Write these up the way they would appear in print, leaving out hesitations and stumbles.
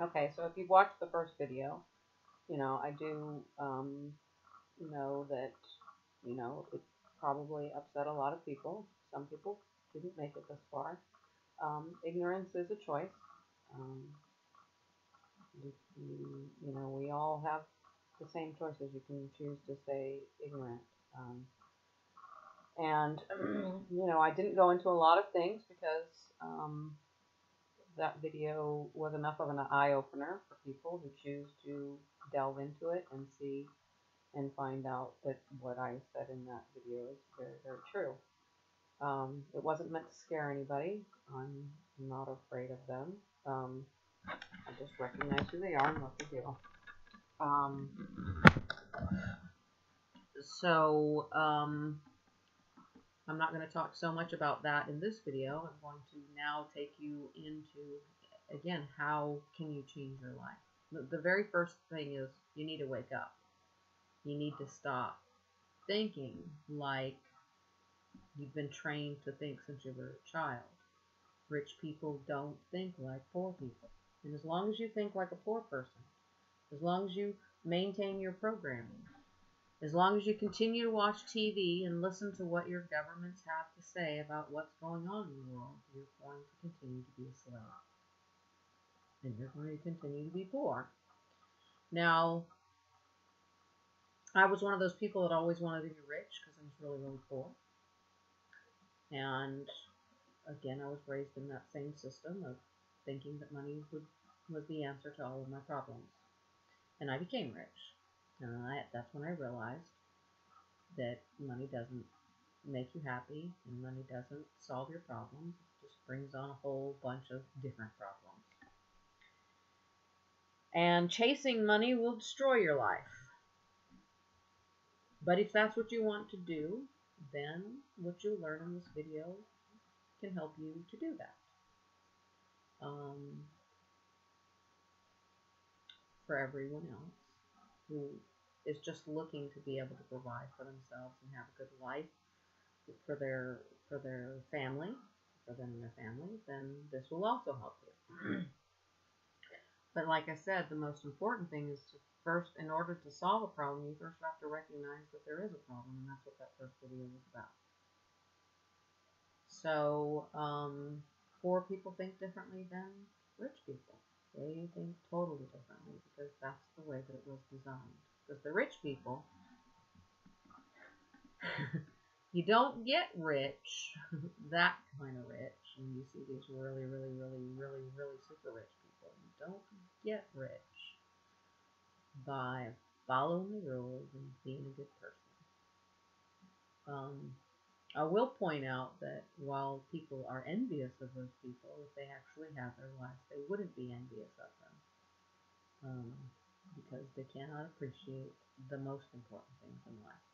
Okay, so if you've watched the first video, I do know that, it probably upset a lot of people. Some people didn't make it this far. Ignorance is a choice. Um, we all have the same choices. You can choose to stay ignorant. And, I didn't go into a lot of things because that video was enough of an eye opener for people who choose to delve into it and see and find out that what I said in that video is very, very true. It wasn't meant to scare anybody. I'm not afraid of them. I just recognize who they are and what they do. Um, so I'm not going to talk so much about that in this video. I'm going to now take you into, again, how can you change your life? The very first thing is you need to wake up. You need to stop thinking like you've been trained to think since you were a child. Rich people don't think like poor people. And as long as you think like a poor person, as long as you maintain your programming, as long as you continue to watch TV and listen to what your governments have to say about what's going on in the world, you're going to continue to be a slave. And you're going to continue to be poor. Now, I was one of those people that always wanted to be rich because I was really, really poor. And again, I was raised in that same system of thinking that money was the answer to all of my problems. And I became rich. And that's when I realized that money doesn't make you happy and money doesn't solve your problems. It just brings on a whole bunch of different problems. And chasing money will destroy your life. But if that's what you want to do, then what you'll learn in this video can help you to do that. For everyone else who is just looking to be able to provide for themselves and have a good life for their family, for them and their family, then this will also help you. But like I said, the most important thing is to first, in order to solve a problem, you first have to recognize that there is a problem, and that's what that first video was about. So, poor people think differently than rich people. They think totally differently because that's the way that it was designed. Because the rich people, you don't get rich, that kind of rich, and you see these really, really, really, really, really super rich people. You don't get rich by following the rules and being a good person. I will point out that while people are envious of those people, if they actually have their lives, they wouldn't be envious of them because they cannot appreciate the most important things in life.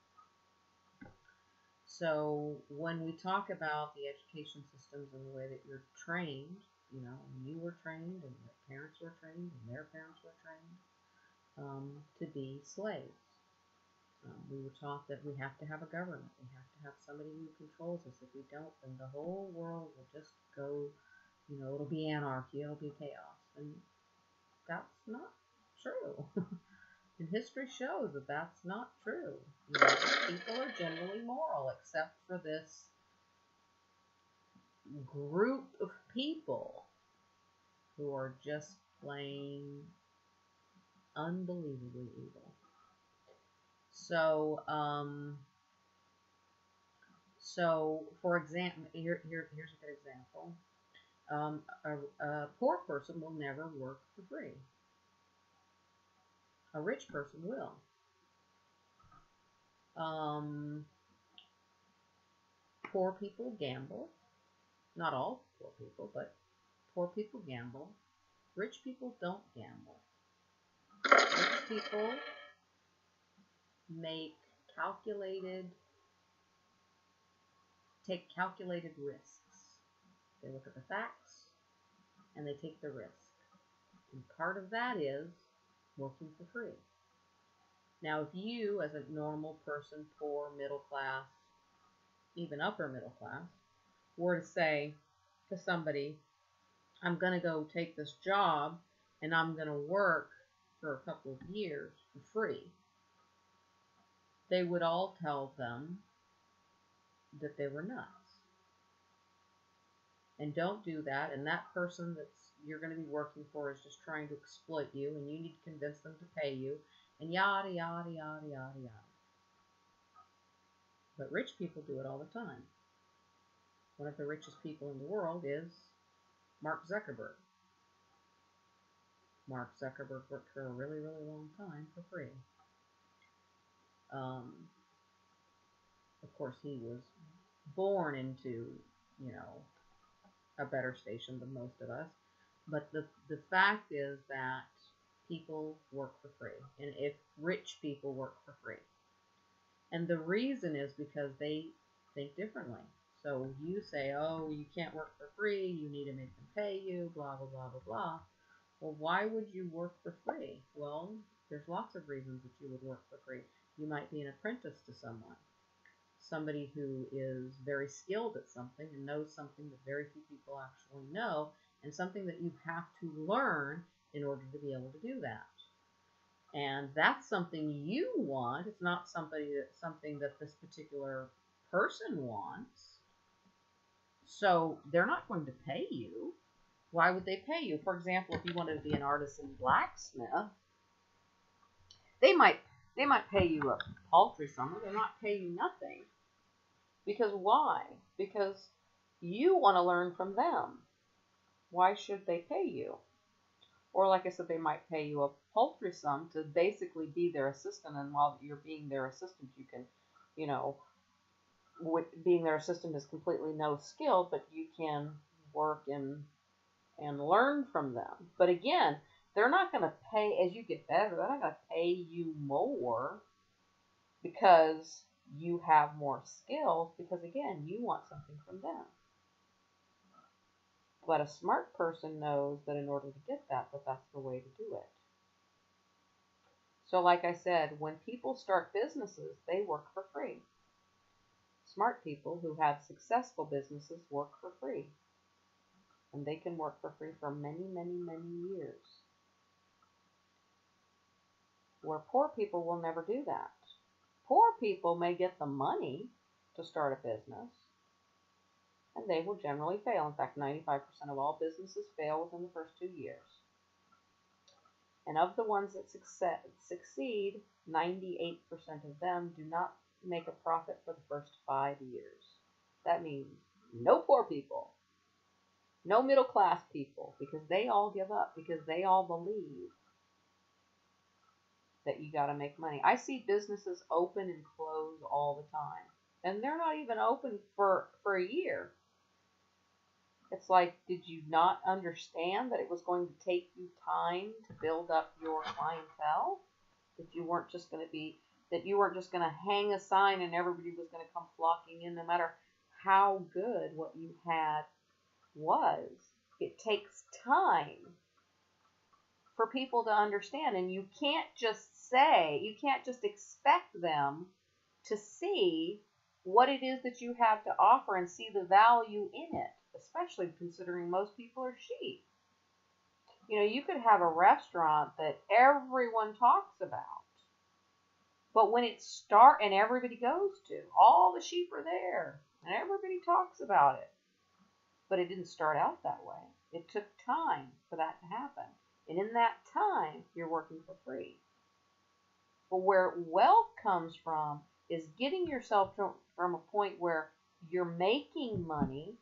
So when we talk about the education systems and the way that you're trained, you were trained and your parents were trained and their parents were trained to be slaves. We were taught that we have to have a government. We have to have somebody who controls us. If we don't, then the whole world will just go, it'll be anarchy, it'll be chaos. And that's not true. And history shows that that's not true. People are generally moral, except for this group of people who are just plain unbelievably evil. So for example, here's a good example. A poor person will never work for free. A rich person will. Poor people gamble. Not all poor people, but poor people gamble. Rich people don't gamble. Rich people take calculated risks. They look at the facts and they take the risk. And part of that is working for free. Now, if you, as a normal person, poor, middle class, even upper middle class, were to say to somebody, I'm going to go take this job and I'm going to work for a couple of years for free, they would all tell them that they were nuts. And don't do that. And that person that's you're going to be working for is just trying to exploit you, and you need to convince them to pay you, and yada, yada, yada, yada, yada. But rich people do it all the time. One of the richest people in the world is Mark Zuckerberg. Mark Zuckerberg worked for a really, really long time for free. Of course, he was born into, a better station than most of us. But the fact is that people work for free. And if rich people work for free. And the reason is because they think differently. So you say, oh, you can't work for free, you need to make them pay you, blah, blah, blah, blah, blah. Well, why would you work for free? Well, there's lots of reasons that you would work for free. You might be an apprentice to someone. Somebody who is very skilled at something and knows something that very few people actually know, and something that you have to learn in order to be able to do that. And that's something you want. It's not something that this particular person wants. So they're not going to pay you. Why would they pay you? For example, if you wanted to be an artisan blacksmith, they might pay you a paltry sum. They might pay you nothing. Because why? Because you want to learn from them. Why should they pay you? Or like I said, they might pay you a paltry sum to basically be their assistant. And while you're being their assistant, you can, being their assistant is completely no skill, but you can work and learn from them. But again, they're not going to pay, as you get better, they're not going to pay you more because you have more skills, because again, you want something from them. But a smart person knows that in order to get that that's the way to do it. So like I said, when people start businesses, they work for free. Smart people who have successful businesses work for free. And they can work for free for many, many, many years. Where poor people will never do that. Poor people may get the money to start a business, and they will generally fail. In fact, 95% of all businesses fail within the first 2 years. And of the ones that succeed, 98% of them do not make a profit for the first 5 years. That means no poor people, no middle class people, because they all give up, because they all believe that you got to make money. I see businesses open and close all the time, and they're not even open for a year. It's like, did you not understand that it was going to take you time to build up your clientele? That you weren't just going to hang a sign and everybody was going to come flocking in, no matter how good what you had was. It takes time for people to understand, and you can't just expect them to see what it is that you have to offer and see the value in it, especially considering most people are sheep. You could have a restaurant that everyone talks about, but when it starts and everybody goes to, all the sheep are there and everybody talks about it, but it didn't start out that way. It took time for that to happen. And in that time, you're working for free. But where wealth comes from is getting yourself from a point where you're making money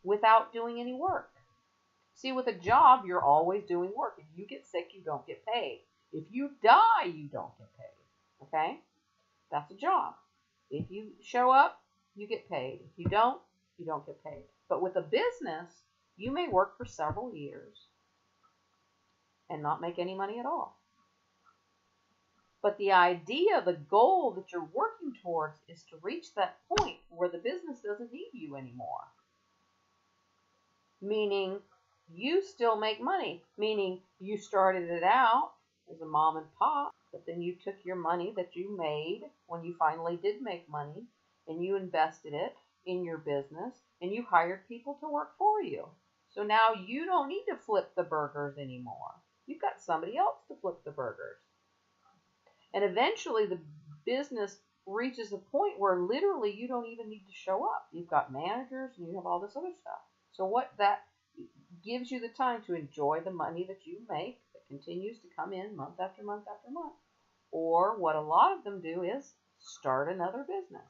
without doing any work. See, with a job, you're always doing work. If you get sick, you don't get paid. If you die, you don't get paid. Okay? That's a job. If you show up, you get paid. If you don't get paid. But with a business, you may work for several years and not make any money at all. But the idea, the goal that you're working towards is to reach that point where the business doesn't need you anymore. Meaning, you still make money. Meaning, you started it out as a mom and pop, but then you took your money that you made when you finally did make money, and you invested it in your business, and you hired people to work for you. So now you don't need to flip the burgers anymore. You've got somebody else to flip the burgers. And eventually the business reaches a point where literally you don't even need to show up. You've got managers and you have all this other stuff. So what that gives you the time to enjoy the money that you make that continues to come in month after month after month. Or what a lot of them do is start another business.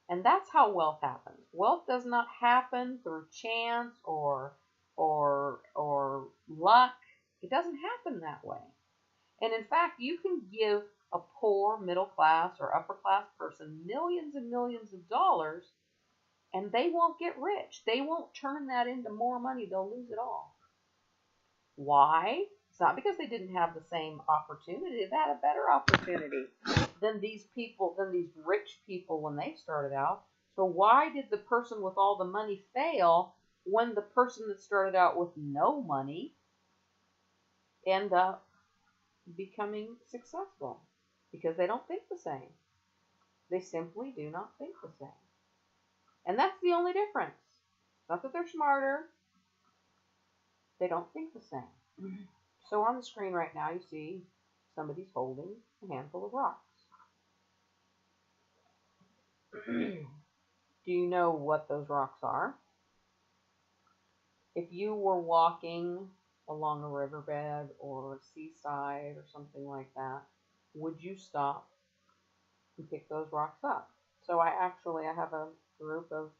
And that's how wealth happens. Wealth does not happen through chance or luck. It doesn't happen that way. And in fact, you can give a poor, middle class, or upper class person millions and millions of dollars, and they won't get rich. They won't turn that into more money. They'll lose it all. Why? It's not because they didn't have the same opportunity. They had a better opportunity than these people, than these rich people when they started out. So why did the person with all the money fail when the person that started out with no money end up becoming successful? Because they don't think the same. They simply do not think the same. And that's the only difference. Not that they're smarter. They don't think the same. So on the screen right now, you see somebody's holding a handful of rocks. Do you know what those rocks are? If you were walking along a riverbed or a seaside or something like that, would you stop and pick those rocks up? So I have a group of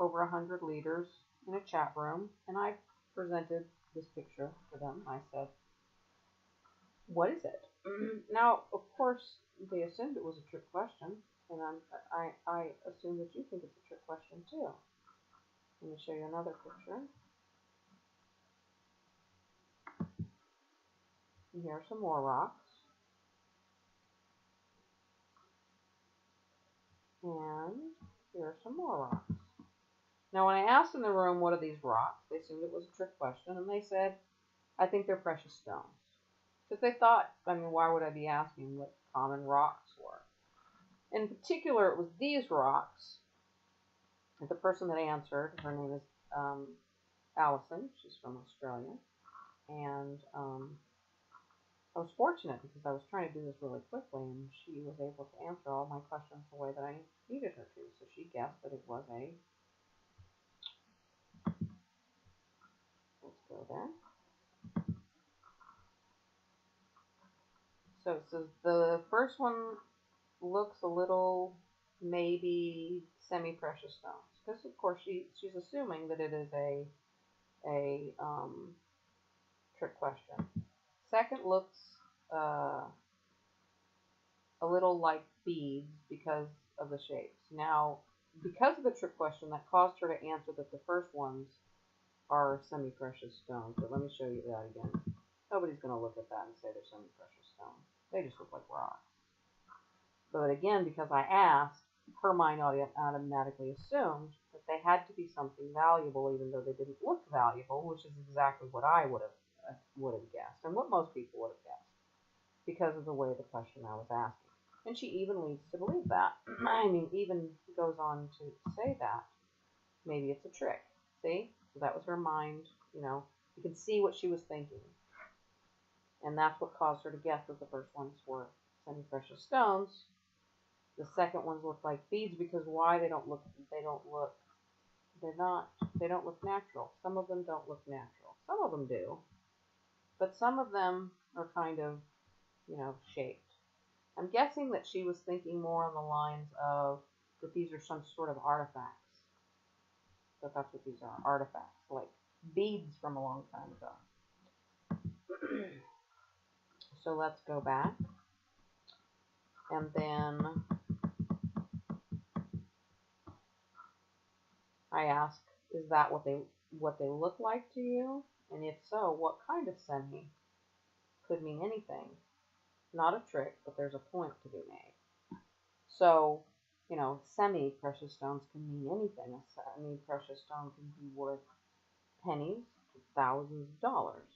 over 100 leaders in a chat room, and I presented this picture to them. I said, what is it? Now, of course, they assumed it was a trick question, and I assume that you think it's a trick question too. Let me show you another picture. And here are some more rocks. And here are some more rocks. Now, when I asked in the room, what are these rocks? They assumed it was a trick question, and they said, I think they're precious stones. Because they thought, why would I be asking what common rocks were? In particular, it was these rocks. And the person that answered, her name is Allison. She's from Australia. And I was fortunate because I was trying to do this really quickly, and she was able to answer all my questions the way that I needed her to. So she guessed that it was a... Let's go there. So it says the first one looks a little maybe semi-precious stones. Because, of course, she's assuming that it is a trick question. Second looks a little like beads because of the shapes. Now, because of the trick question, that caused her to answer that the first ones are semi-precious stones. But let me show you that again. Nobody's going to look at that and say they're semi-precious stones. They just look like rocks. But again, because I asked, her mind automatically assumed that they had to be something valuable, even though they didn't look valuable, which is exactly what I would have guessed, and what most people would have guessed, because of the way the question I was asking. And she even leads to believe that. Even goes on to say that maybe it's a trick. See? So that was her mind. You can see what she was thinking. And that's what caused her to guess that the first ones were semi-precious stones. The second ones look like beads because why? They don't look natural. Some of them don't look natural. Some of them do. But some of them are kind of, shaped. I'm guessing that she was thinking more on the lines of that these are some sort of artifacts. That that's what these are, artifacts, like beads from a long time ago. So let's go back. And then I ask, is that what they look like to you? And if so, what kind of semi? Could mean anything. Not a trick, but there's a point to be made. So, semi-precious stones can mean anything. A semi-precious stone can be worth pennies to thousands of dollars.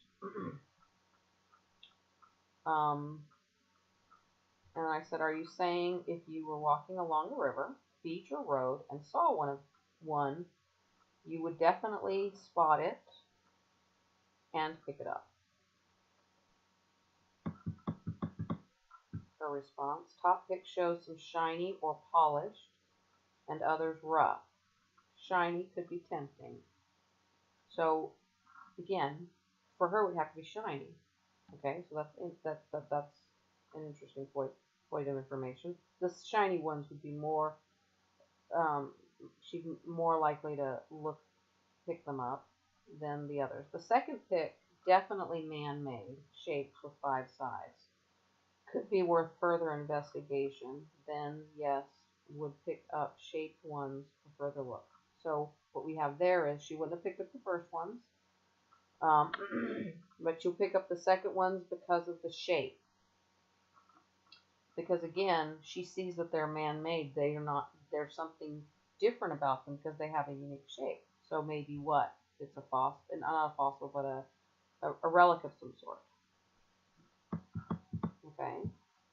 And I said, are you saying if you were walking along a river, beach, or road and saw one you would definitely spot it and pick it up. Her response: top pic shows some shiny or polished and others rough. Shiny could be tempting. So again, for her it would have to be shiny. Okay, so that's an interesting point of information. The shiny ones would be more, she's more likely to pick them up than the others. The second pick, definitely man-made, shapes with 5 sides. Could be worth further investigation. Then, yes, would pick up shaped ones for further look. So what we have there is she wouldn't have picked up the first ones, but she'll pick up the second ones because of the shape. Because again, she sees that they're man-made. They are not. There's something different about them because they have a unique shape. So maybe what? It's a fossil, not a fossil, but a relic of some sort. Okay.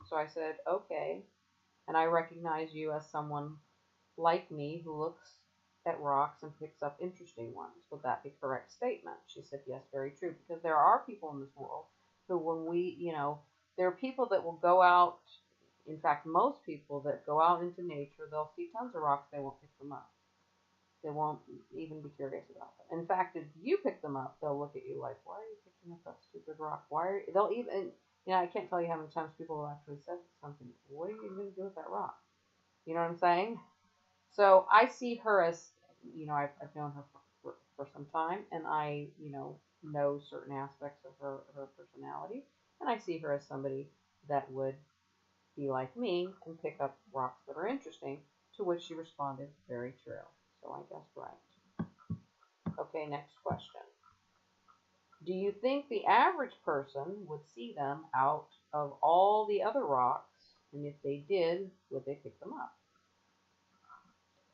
So I said, okay, and I recognize you as someone like me who looks at rocks and picks up interesting ones. Would that be a correct statement? She said, yes, very true. Because there are people in this world who, when we, there are people that will go out. In fact, most people that go out into nature, they'll see tons of rocks, they won't pick them up. They won't even be curious about them. In fact, if you pick them up, they'll look at you like, why are you picking up that stupid rock? They'll even, I can't tell you how many times people will actually say something, what are you going to do with that rock? You know what I'm saying? So I see her as, I've known her for some time, and I, know certain aspects of her personality, and I see her as somebody that would be like me and pick up rocks that are interesting, to which she responded, very true. So I guessed right. Okay, next question. Do you think the average person would see them out of all the other rocks? And if they did, would they pick them up?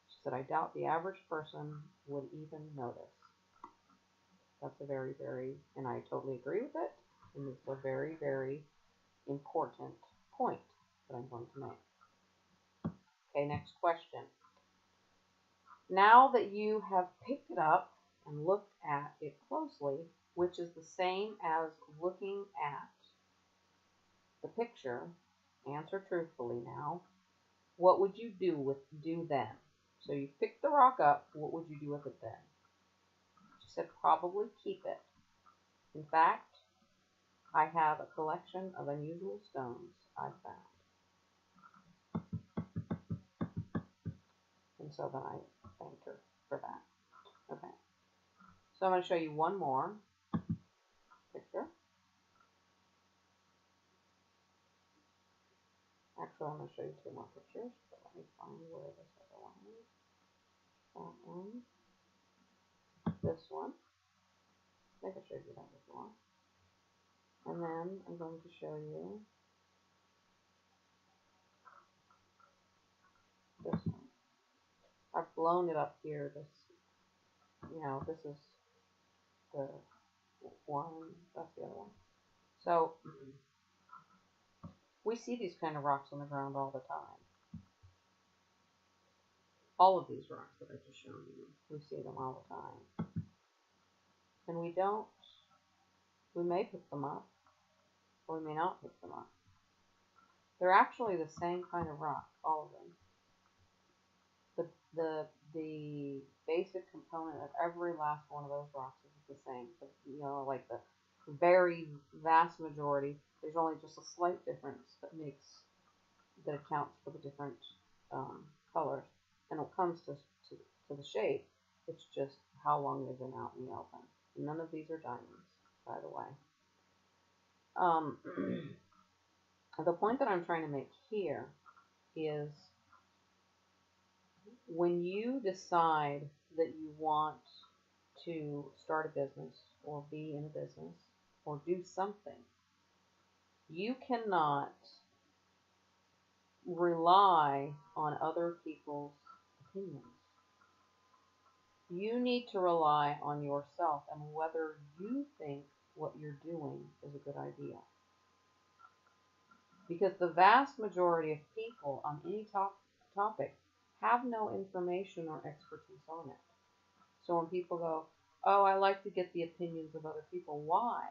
She said, I doubt the average person would even notice. That's a very, very, and I totally agree with it. And it's a very, very important point that I'm going to make. Okay, next question. Now that you have picked it up and looked at it closely, which is the same as looking at the picture, answer truthfully now, what would you do then? So you picked the rock up, what would you do with it then? She said, probably keep it. In fact, I have a collection of unusual stones I found. And so then I thanked her for that. Okay. So I'm going to show you one more picture. Actually, I'm going to show you 2 more pictures. But let me find where this other one is. That one. This one. I think I showed you that before. And then I'm going to show you this one. I've blown it up here. This is the one. That's the other one. So we see these kind of rocks on the ground all the time. All of these rocks that I just showed you, we see them all the time. And we may pick them up, or we may not pick them up. They're actually the same kind of rock, all of them. The basic component of every last one of those rocks is the same. So, like the very vast majority, there's only just a slight difference that accounts for the different colors. And when it comes to the shape, it's just how long they've been out in the open. None of these are diamonds, by the way. The point that I'm trying to make here is when you decide that you want to start a business or be in a business or do something, you cannot rely on other people's opinions. You need to rely on yourself and whether you think what you're doing is a good idea. Because the vast majority of people on any topic have no information or expertise on it. So when people go, oh, I like to get the opinions of other people, why?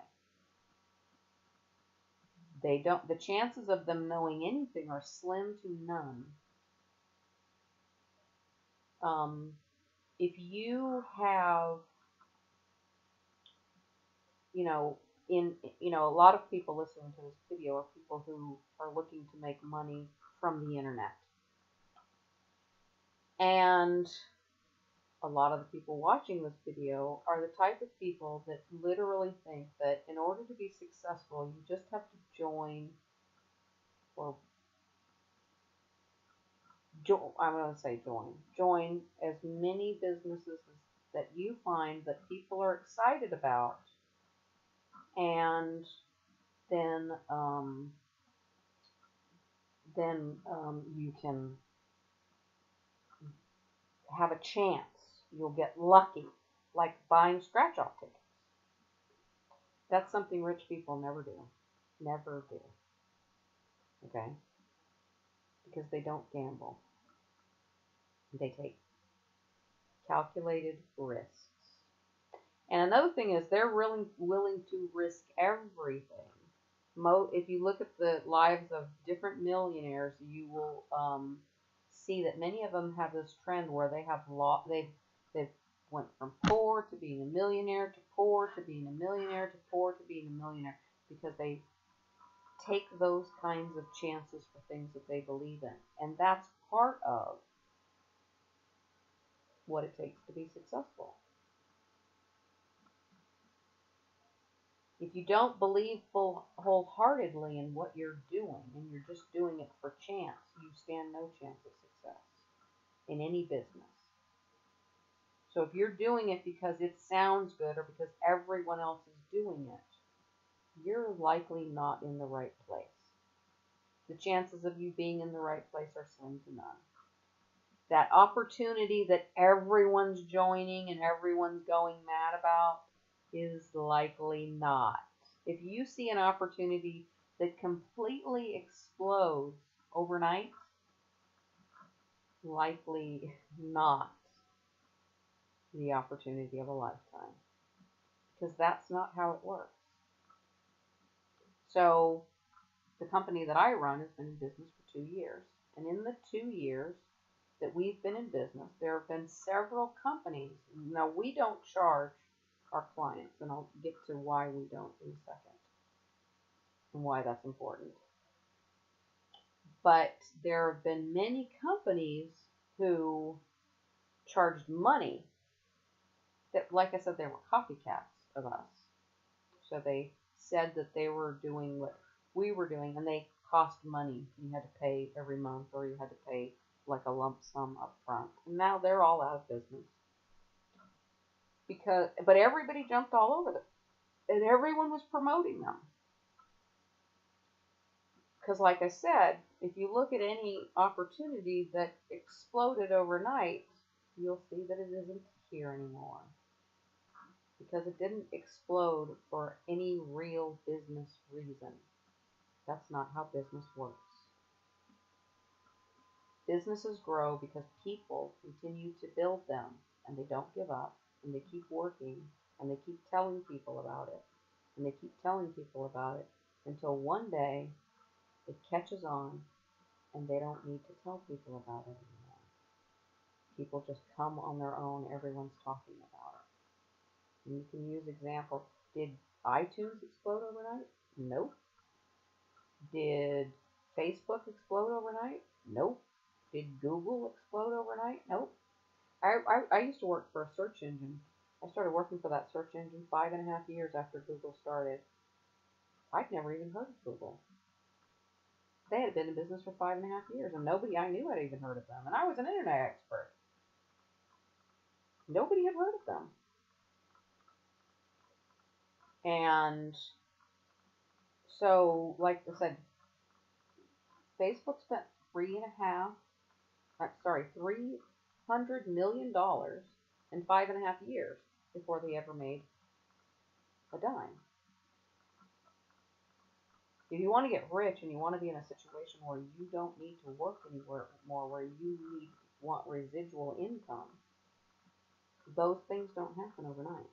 They don't, the chances of them knowing anything are slim to none. If you have, a lot of people listening to this video are people who are looking to make money from the internet. And a lot of the people watching this video are the type of people that literally think that in order to be successful, you just have to join as many businesses that you find that people are excited about, and then you can have a chance. You'll get lucky, like buying scratch-off tickets. That's something rich people never do. Never do. Okay? Because they don't gamble. They take calculated risks. And another thing is they're really willing to risk everything. If you look at the lives of different millionaires, you will see that many of them have this trend where they have they've went from poor to being a millionaire, to poor to being a millionaire, to poor to being a millionaire, because they take those kinds of chances for things that they believe in. And that's part of what it takes to be successful. If you don't believe wholeheartedly in what you're doing, and you're just doing it for chance, you stand no chance of success in any business. So if you're doing it because it sounds good or because everyone else is doing it, you're likely not in the right place. The chances of you being in the right place are slim to none. That opportunity that everyone's joining and everyone's going mad about is likely not. If you see an opportunity that completely explodes overnight, likely not the opportunity of a lifetime, because that's not how it works. So the company that I run has been in business for 2 years, and in the 2 years that we've been in business, there have been several companies. Now, we don't charge our clients, and I'll get to why we don't in a second and why that's important. But there have been many companies who charged money that, like I said, they were copycats of us. So they said that they were doing what we were doing, and they cost money. You had to pay every month, or you had to pay like a lump sum up front. And now they're all out of business. But everybody jumped all over them, and everyone was promoting them. Because like I said, if you look at any opportunity that exploded overnight, you'll see that it isn't here anymore. Because it didn't explode for any real business reason. That's not how business works. Businesses grow because people continue to build them, and they don't give up, and they keep working, and they keep telling people about it, and they keep telling people about it until one day it catches on, and they don't need to tell people about it anymore. People just come on their own. Everyone's talking about it. And you can use examples. Did iTunes explode overnight? Nope. Did Facebook explode overnight? Nope. Did Google explode overnight? Nope. I used to work for a search engine. I started working for that search engine 5.5 years after Google started. I'd never even heard of Google. They had been in business for 5.5 years, and nobody I knew had even heard of them. And I was an internet expert. Nobody had heard of them. And so, like I said, Facebook spent $300 million in 5.5 years before they ever made a dime. If you want to get rich and you want to be in a situation where you don't need to work anywhere more, where you want residual income, Those things don't happen overnight.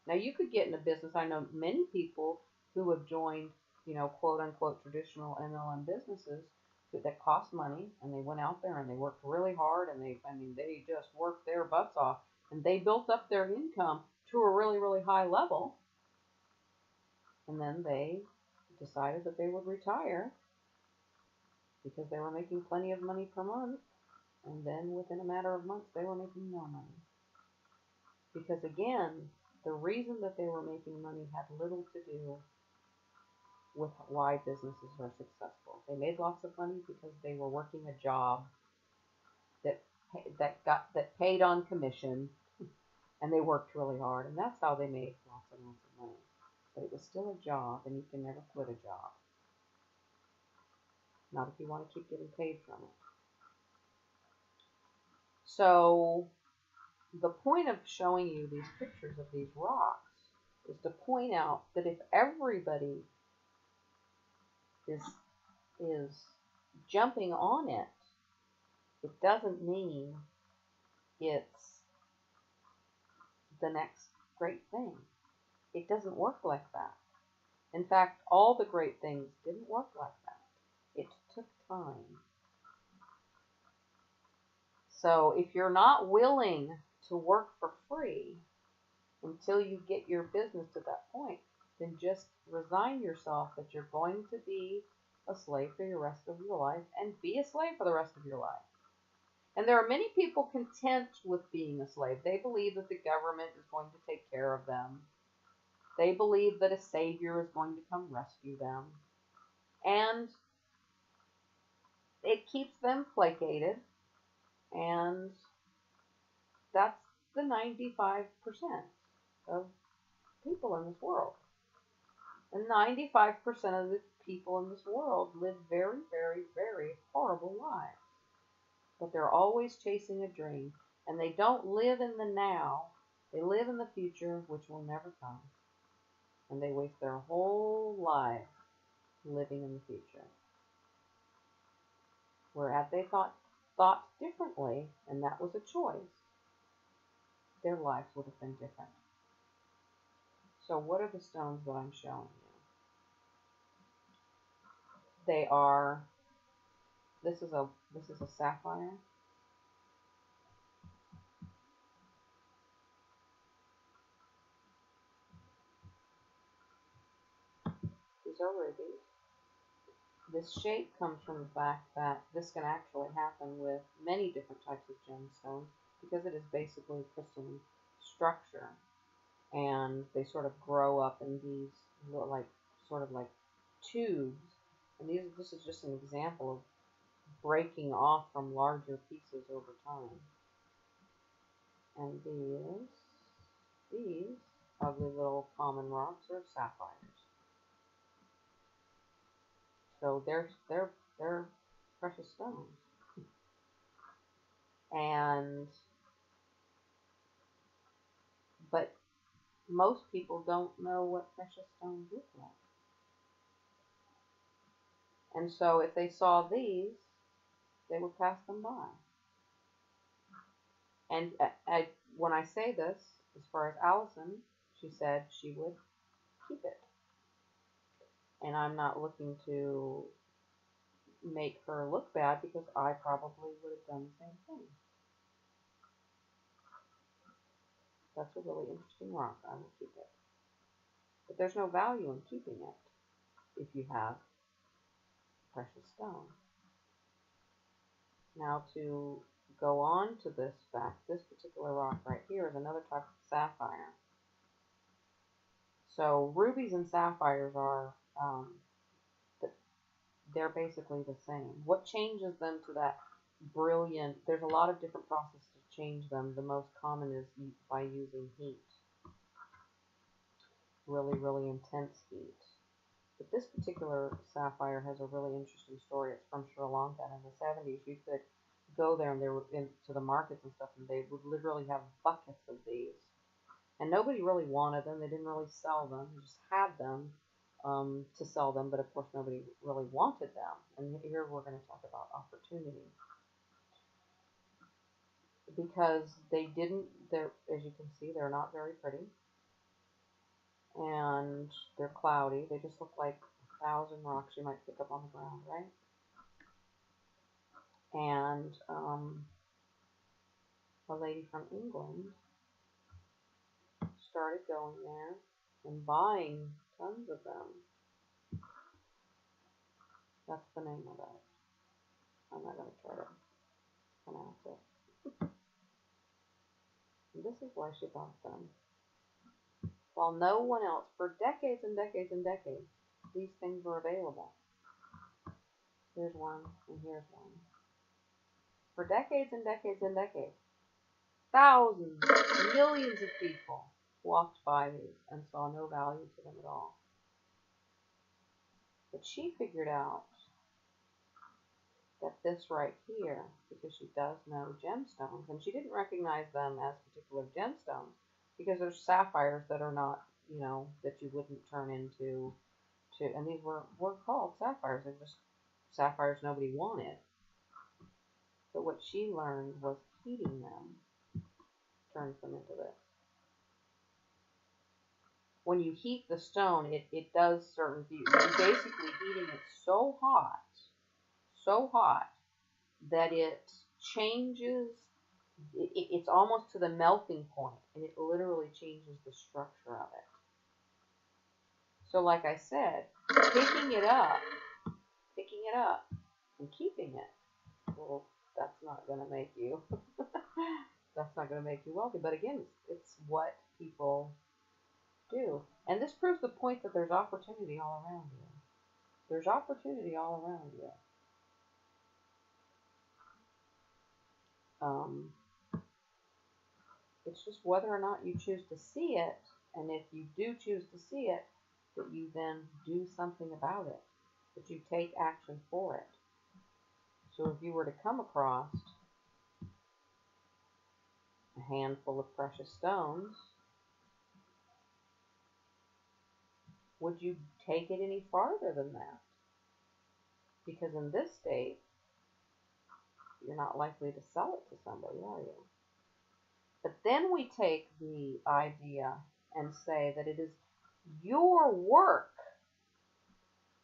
Now, you could get in a business. I know many people who have joined, quote unquote traditional MLM businesses that cost money, and they went out there and they worked really hard, and they just worked their butts off, and they built up their income to a really, really high level, and then they decided that they would retire because they were making plenty of money per month, and then within a matter of months they were making no money. Because again, the reason that they were making money had little to do with why businesses are successful. They made lots of money because they were working a job that paid on commission, and they worked really hard, and that's how they made lots and lots of money. But it was still a job, and you can never quit a job. Not if you want to keep getting paid from it. So the point of showing you these pictures of these rocks is to point out that if everybody is jumping on it, it doesn't mean it's the next great thing. It doesn't work like that. In fact, all the great things didn't work like that. It took time. So if you're not willing to work for free until you get your business to that point, then just resign yourself that you're going to be a slave for the rest of your life, and be a slave for the rest of your life. And there are many people content with being a slave. They believe that the government is going to take care of them. They believe that a savior is going to come rescue them. And it keeps them placated. And that's the 95% of people in this world. And 95% of the people in this world live very, very, very horrible lives. But they're always chasing a dream. And they don't live in the now. They live in the future, which will never come. And they waste their whole life living in the future. Whereas they thought differently, and that was a choice, their lives would have been different. So what are the stones that I'm showing you? They are, this is a sapphire. These are rubies. This shape comes from the fact that this can actually happen with many different types of gemstones, because it is basically crystalline structure, and they sort of grow up in these sort of like tubes, and this is just an example of breaking off from larger pieces over time. And these ugly little common rocks are sapphires. So they're precious stones. But most people don't know what precious stones look like. And so if they saw these, they would pass them by. And when I say this, as far as Allison, she said she would keep it. And I'm not looking to make her look bad, because I probably would have done the same thing. That's a really interesting rock. I will keep it. But there's no value in keeping it if you have precious stone. Now, to go on to this fact, this particular rock right here is another type of sapphire. So rubies and sapphires are, they're basically the same. What changes them to that brilliant, there's a lot of different processes to change them. The most common is by using heat. Really, really intense heat. But this particular sapphire has a really interesting story. It's from Sri Lanka. In the 70s, you could go there, and they were into the markets and stuff, and they would literally have buckets of these. And nobody really wanted them. They didn't really sell them. They just had them to sell them, but of course nobody really wanted them. And here we're going to talk about opportunity. because they didn't, as you can see, they're not very pretty, and they're cloudy. They just look like 1,000 rocks you might pick up on the ground, right? And a lady from England started going there and buying tons of them. That's the name of it. I'm not going to try to pronounce it. And this is why she bought them. While no one else, for decades and decades and decades, these things were available. Here's one, and here's one. For decades and decades and decades, thousands, millions of people walked by these and saw no value to them at all. But she figured out that this right here, because she does know gemstones, and she didn't recognize them as particular gemstones, because there's sapphires that are not, you know, that you wouldn't turn into, and these were called sapphires. They're just sapphires nobody wanted. But what she learned was heating them turns them into this. When you heat the stone, it does certain things. You're basically heating it so hot, that it changes, it's almost to the melting point, and it literally changes the structure of it. So like I said, picking it up, and keeping it, well, that's not going to make you, that's not going to make you wealthy. But again, it's what people do. And this proves the point that there's opportunity all around you. There's opportunity all around you. It's just whether or not you choose to see it, and if you do choose to see it, that you then do something about it, that you take action for it. So if you were to come across a handful of precious stones, would you take it any farther than that? Because in this state, you're not likely to sell it to somebody, are you? But then we take the idea and say that it is your work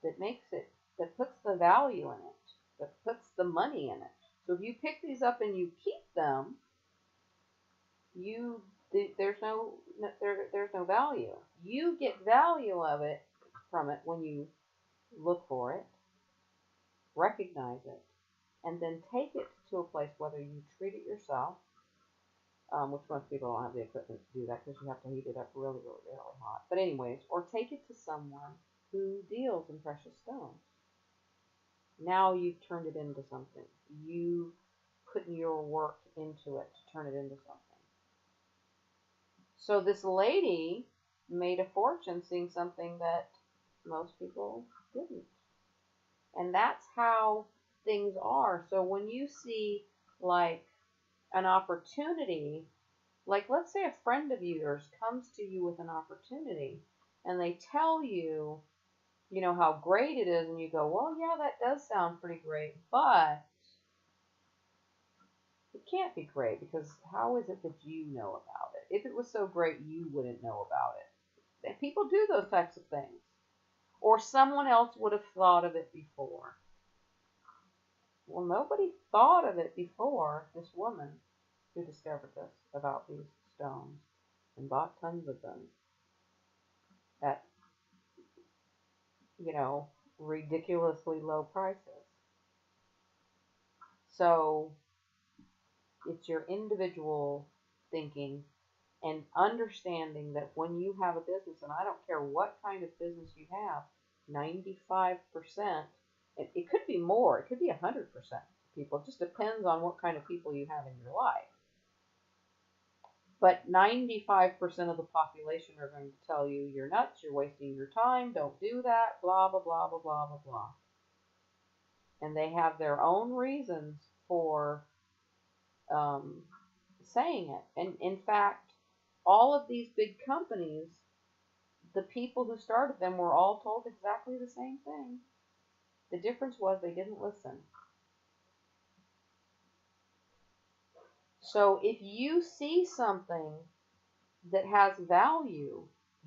that makes it, that puts the value in it, that puts the money in it. So if you pick these up and you keep them, there's no value. You get value of it from it when you look for it, recognize it, and then take it to a place, whether you treat it yourself, which most people don't have the equipment to do that because you have to heat it up really, really, really hot. But anyways, or take it to someone who deals in precious stones. Now you've turned it into something. You put your work into it to turn it into something. So this lady made a fortune seeing something that most people didn't. And that's how things are. So when you see like an opportunity, like let's say a friend of yours comes to you with an opportunity and they tell you, you know, how great it is, and you go, well, yeah, that does sound pretty great, but it can't be great because how is it that you know about it? If it was so great, you wouldn't know about it. And people do those types of things. Or someone else would have thought of it before. Well, nobody thought of it before this woman who discovered this about these stones and bought tons of them at, you know, ridiculously low prices. So it's your individual thinking and understanding that when you have a business, and I don't care what kind of business you have, 95%, it could be more, it could be 100% people. It just depends on what kind of people you have in your life. But 95% of the population are going to tell you, you're nuts, you're wasting your time, don't do that, blah, blah, blah, blah, blah, blah, blah. And they have their own reasons for saying it. And in fact, all of these big companies, the people who started them were all told exactly the same thing. The difference was they didn't listen. So if you see something that has value,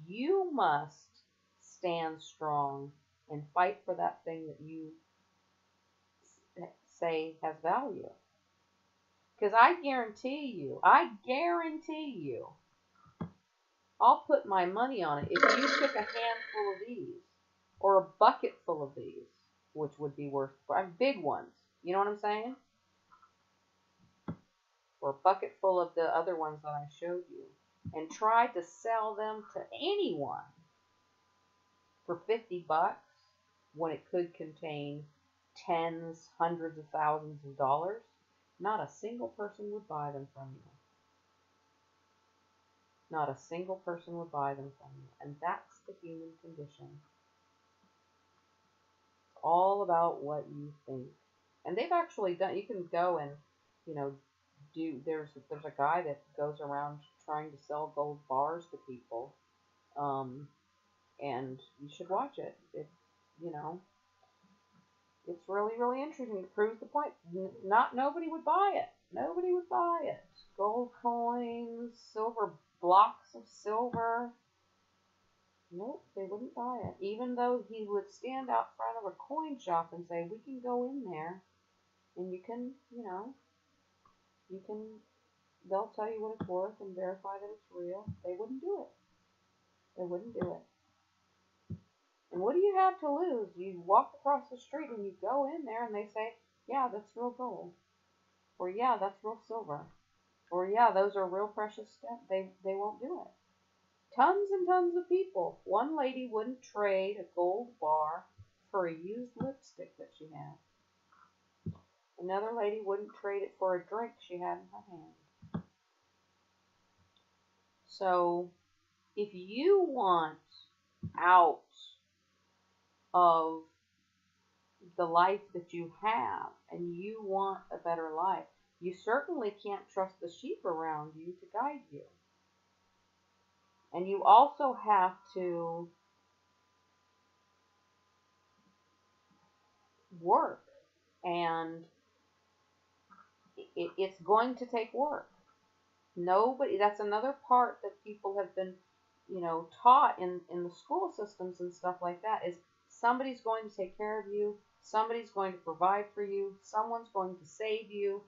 you must stand strong and fight for that thing that you say has value. Because I guarantee you, I'll put my money on it. If you took a handful of these, or a bucket full of these, which would be worth, big ones, you know what I'm saying? Or a bucket full of the other ones that I showed you, and tried to sell them to anyone for $50 when it could contain tens, hundreds of thousands of dollars, not a single person would buy them from you. Not a single person would buy them from you. And that's the human condition. It's all about what you think. And they've actually done, you can go and, you know, there's a guy that goes around trying to sell gold bars to people. And you should watch it. You know, it's really, really interesting. It proves the point. Nobody would buy it. Nobody would buy it. Gold coins, silver, blocks of silver. Nope, they wouldn't buy it. Even though he would stand out front of a coin shop and say, we can go in there and you can, you know, they'll tell you what it's worth and verify that it's real. They wouldn't do it. They wouldn't do it. And what do you have to lose? You walk across the street and you go in there and they say, yeah, that's real gold. Or yeah, that's real silver. Or yeah, those are real precious stones. They won't do it. Tons and tons of people. One lady wouldn't trade a gold bar for a used lipstick that she had. Another lady wouldn't trade it for a drink she had in her hand. So, if you want out of the life that you have and you want a better life, you certainly can't trust the sheep around you to guide you. And you also have to work. And it's going to take work. Nobody, that's another part that people have been, you know, taught in the school systems and stuff like that, is somebody's going to take care of you, somebody's going to provide for you, someone's going to save you.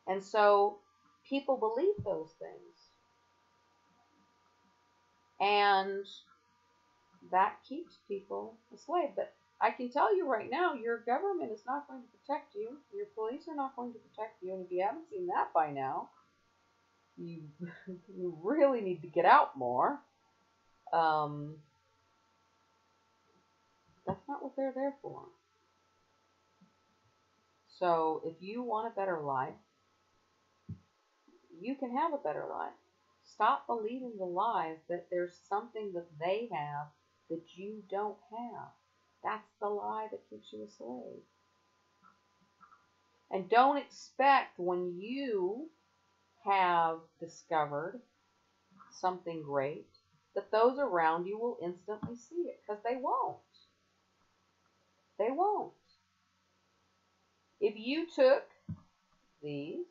And so people believe those things. And that keeps people a slave. But I can tell you right now, your government is not going to protect you. Your police are not going to protect you. And if you haven't seen that by now, you really need to get out more. That's not what they're there for. So if you want a better life, you can have a better life. Stop believing the lies that there's something that they have that you don't have. That's the lie that keeps you a slave. And don't expect when you have discovered something great that those around you will instantly see it, because they won't. They won't. If you took these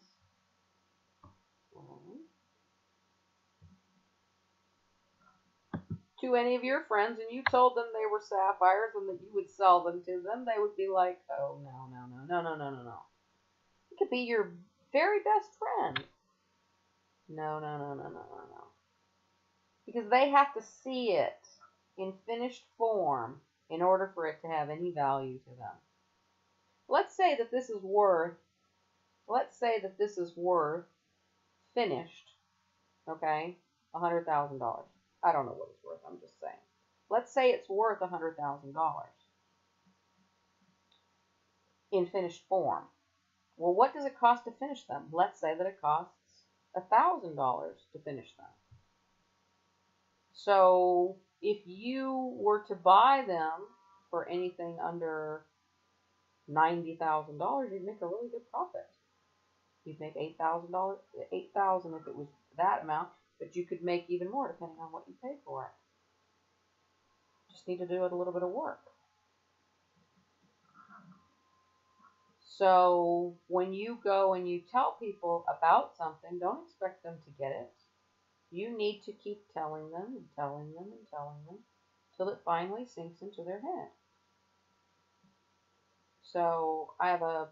to any of your friends and you told them they were sapphires and that you would sell them to them, they would be like, oh, no. It could be your very best friend. No. Because they have to see it in finished form in order for it to have any value to them. Let's say that this is worth finished, okay, $100,000. I don't know what it's worth, I'm just saying. Let's say it's worth $100,000 in finished form. Well, what does it cost to finish them? Let's say that it costs $1,000 to finish them. So if you were to buy them for anything under $90,000, you'd make a really good profit. You'd make $8,000 if it was that amount, but you could make even more depending on what you paid for it. Just need to do a little bit of work. So when you go and you tell people about something, don't expect them to get it. You need to keep telling them and telling them and telling them till it finally sinks into their head. So I have a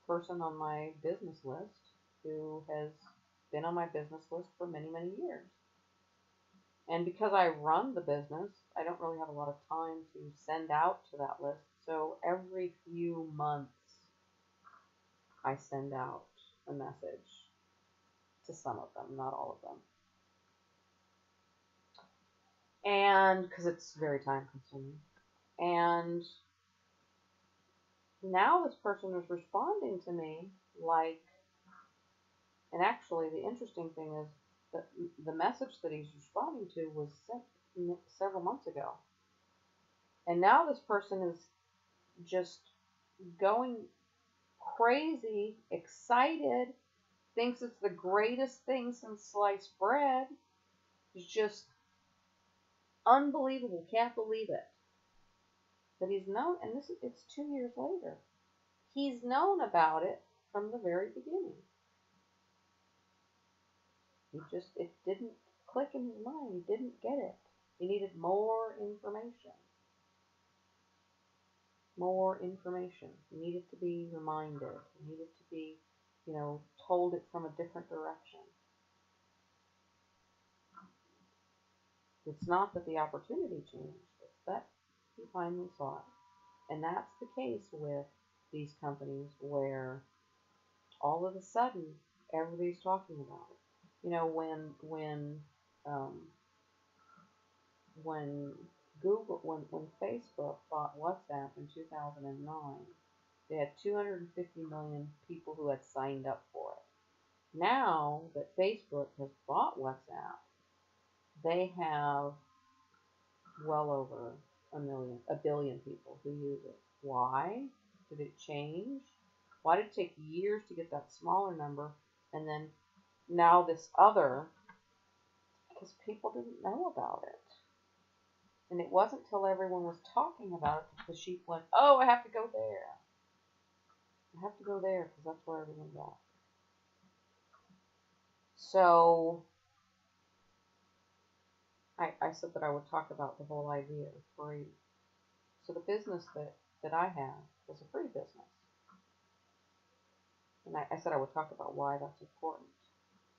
person on my business list who has been on my business list for many, many years. And because I run the business, I don't really have a lot of time to send out to that list. So every few months, I send out a message to some of them, not all of them. And because it's very time consuming. And now this person is responding to me like, and actually the interesting thing is that the message that he's responding to was sent several months ago. And now this person is just going crazy, excited, thinks it's the greatest thing since sliced bread. It's just unbelievable, can't believe it. But he's known, and it's 2 years later. He's known about it from the very beginning. It didn't click in his mind. He didn't get it. He needed more information. More information. He needed to be reminded. He needed to be, told it from a different direction. It's not that the opportunity changed. It's that he finally saw it. And that's the case with these companies where all of a sudden everybody's talking about it. When Facebook bought WhatsApp in 2009, they had 250 million people who had signed up for it. Now that Facebook has bought WhatsApp, they have well over a billion people who use it. Why? Did it change? Why did it take years to get that smaller number, and then now this other? Because people didn't know about it. And it wasn't till everyone was talking about it that the sheep went, oh, I have to go there. I have to go there because that's where everyone's at. So I said that I would talk about the whole idea of free. So the business that I have is a free business. And I said I would talk about why that's important.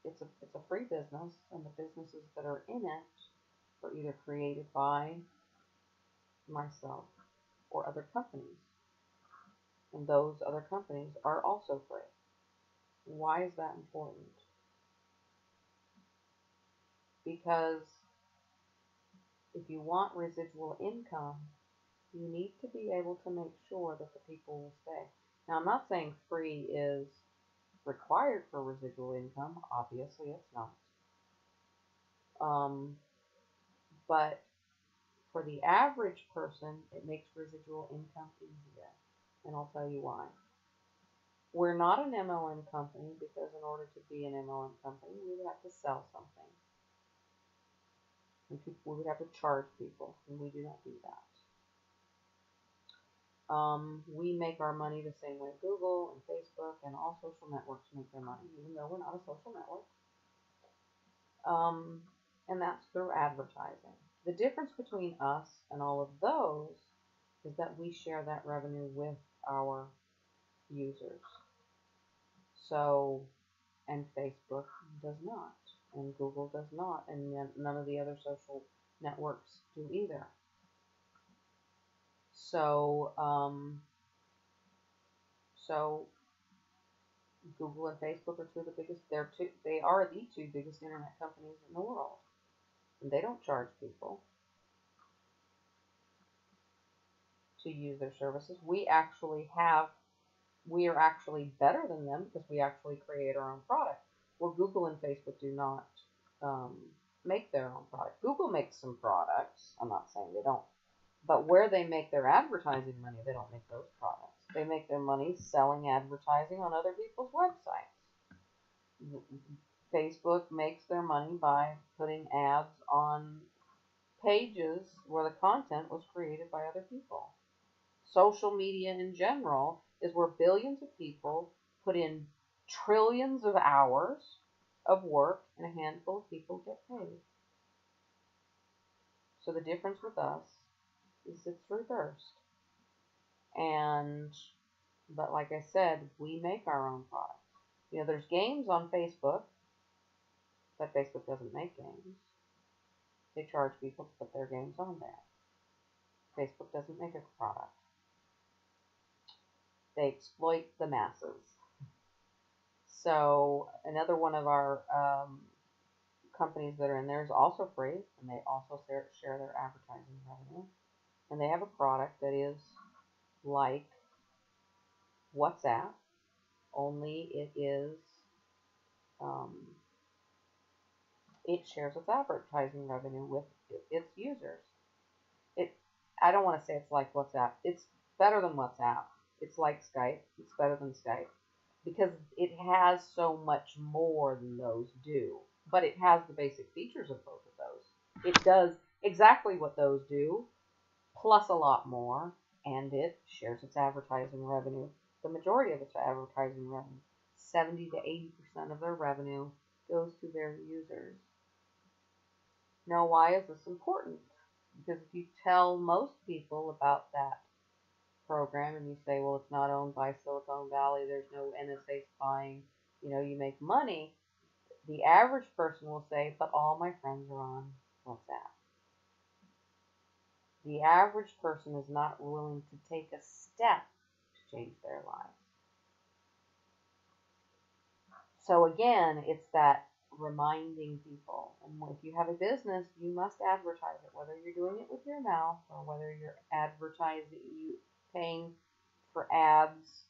It's a free business, and the businesses that are in it are either created by myself or other companies. And those other companies are also free. Why is that important? Because if you want residual income, you need to be able to make sure that the people will stay. Now, I'm not saying free is required for residual income. Obviously, it's not. But for the average person, it makes residual income easier. And I'll tell you why. We're not an MLM company because in order to be an MLM company, we would have to sell something. And we would have to charge people, and we do not do that. We make our money the same way Google and Facebook and all social networks make their money, even though we're not a social network. And that's through advertising. The difference between us and all of those is that we share that revenue with our users. So, and Facebook does not, and Google does not, and none of the other social networks do either. So Google and Facebook are two of the biggest. They are the two biggest internet companies in the world, and they don't charge people to use their services. We are actually better than them because we actually create our own product. Well, Google and Facebook do not make their own product. Google makes some products. I'm not saying they don't. But where they make their advertising money, they don't make those products. They make their money selling advertising on other people's websites. Facebook makes their money by putting ads on pages where the content was created by other people. Social media in general is where billions of people put in trillions of hours of work and a handful of people get paid. So the difference with us is it's reversed. But like I said, we make our own product. You know, there's games on Facebook, but Facebook doesn't make games. They charge people to put their games on there. Facebook doesn't make a product. They exploit the masses. So another one of our companies that are in there is also free, and they also share their advertising revenue. And they have a product that is like WhatsApp, only it shares its advertising revenue with its users. I don't want to say it's like WhatsApp. It's better than WhatsApp. It's like Skype. It's better than Skype because it has so much more than those do. But it has the basic features of both of those. It does exactly what those do, plus a lot more, and it shares its advertising revenue. The majority of its advertising revenue, 70 to 80% of their revenue, goes to their users. Now, why is this important? Because if you tell most people about that program and you say, well, it's not owned by Silicon Valley, there's no NSA spying, you make money, the average person will say, but all my friends are on WhatsApp. The average person is not willing to take a step to change their lives. So again, it's that reminding people. And if you have a business, you must advertise it, whether you're doing it with your mouth or whether you're paying for ads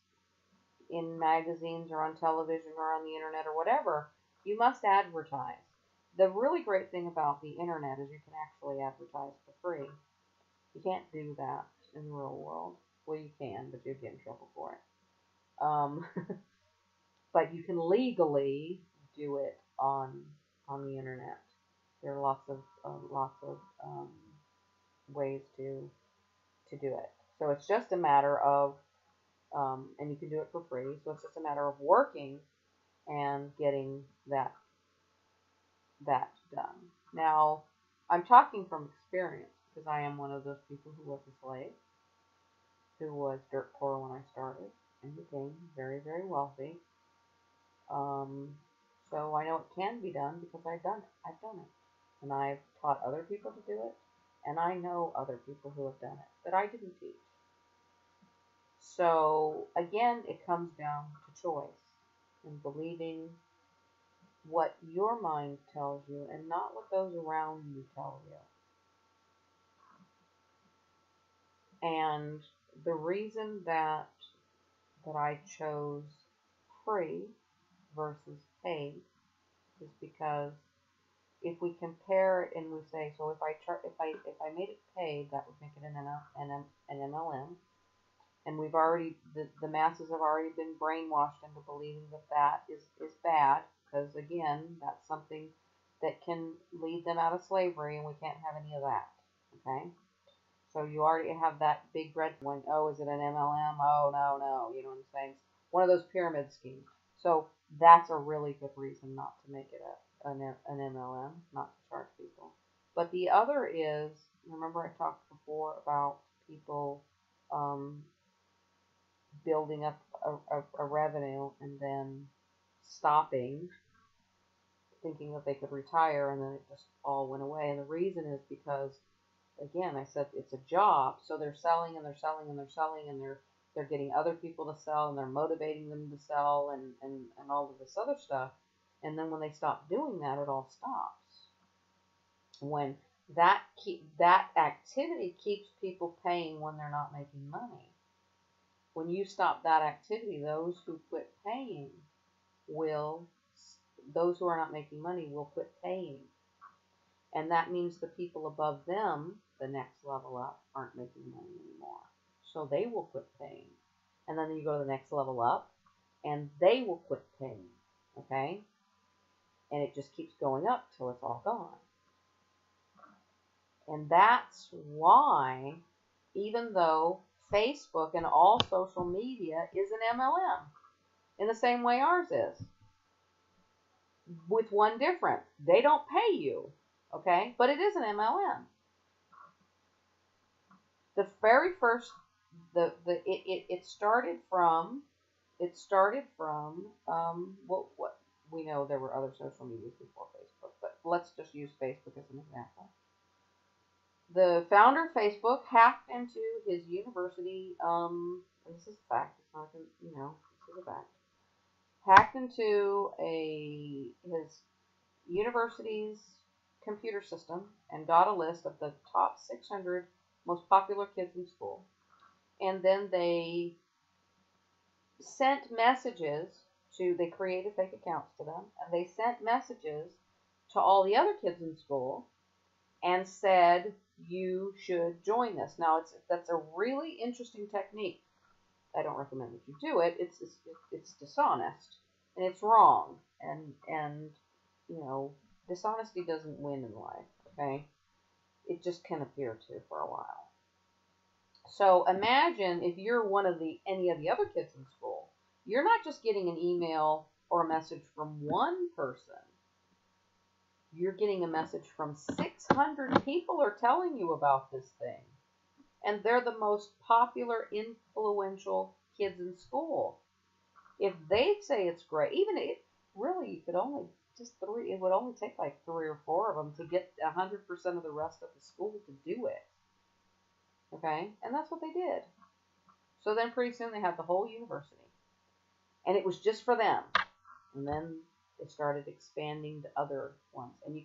in magazines or on television or on the internet or whatever. You must advertise. The really great thing about the internet is you can actually advertise for free. You can't do that in the real world. Well, you can, but you'll get in trouble for it. But you can legally do it on the internet. There are lots of ways to do it. So it's just a matter of, and you can do it for free. So it's just a matter of working and getting that done. Now, I'm talking from experience because I am one of those people who was a slave, who was dirt poor when I started and became very, very wealthy. So I know it can be done because I've done it. And I've taught other people to do it, and I know other people who have done it that I didn't teach. So again, it comes down to choice and believing what your mind tells you and not what those around you tell you. And the reason that I chose free versus paid is because if we compare it and we say, so if I made it paid, that would make it an MLM, and we've already the masses have already been brainwashed into believing that is bad, because again, that's something that can lead them out of slavery, and we can't have any of that. Okay, so you already have that big red one. Oh, is it an MLM? Oh, no, you know what I'm saying? One of those pyramid schemes. So that's a really good reason not to make it an MLM, not to charge people. But the other is, remember I talked before about people building up a revenue and then stopping, thinking that they could retire, and then it just all went away. And the reason is because, again, I said it's a job, so they're selling and they're selling and they're selling, and they're getting other people to sell, and they're motivating them to sell, and all of this other stuff. And then when they stop doing that, it all stops. When that activity keeps people paying when they're not making money. When you stop that activity, those who quit paying those who are not making money will quit paying. And that means the people above them, the next level up, aren't making money anymore. So they will quit paying. And then you go to the next level up, and they will quit paying. Okay? And it just keeps going up till it's all gone. And that's why, even though Facebook and all social media is an MLM in the same way ours is. With one difference. They don't pay you, okay? But it is an MLM. The very first, it started from, what we know there were other social medias before Facebook, but let's just use Facebook as an example. The founder of Facebook hacked into his university, this is a fact, it's not, this is a fact. Hacked into his university's computer system and got a list of the top 600 most popular kids in school. And then they sent messages they created fake accounts to them, and they sent messages to all the other kids in school and said, you should join this. Now, that's a really interesting technique. I don't recommend that you do it. It's dishonest and it's wrong, and dishonesty doesn't win in life. Okay, it just can appear to for a while. So imagine if you're one of any of the other kids in school, you're not just getting an email or a message from one person. You're getting a message from 600 people are telling you about this thing. And they're the most popular, influential kids in school. If they say it's great, even it really, you could only it would only take like 3 or 4 of them to get 100% of the rest of the school to do it. Okay? And that's what they did. So then pretty soon they had the whole university. And it was just for them. And then they started expanding to other ones. And it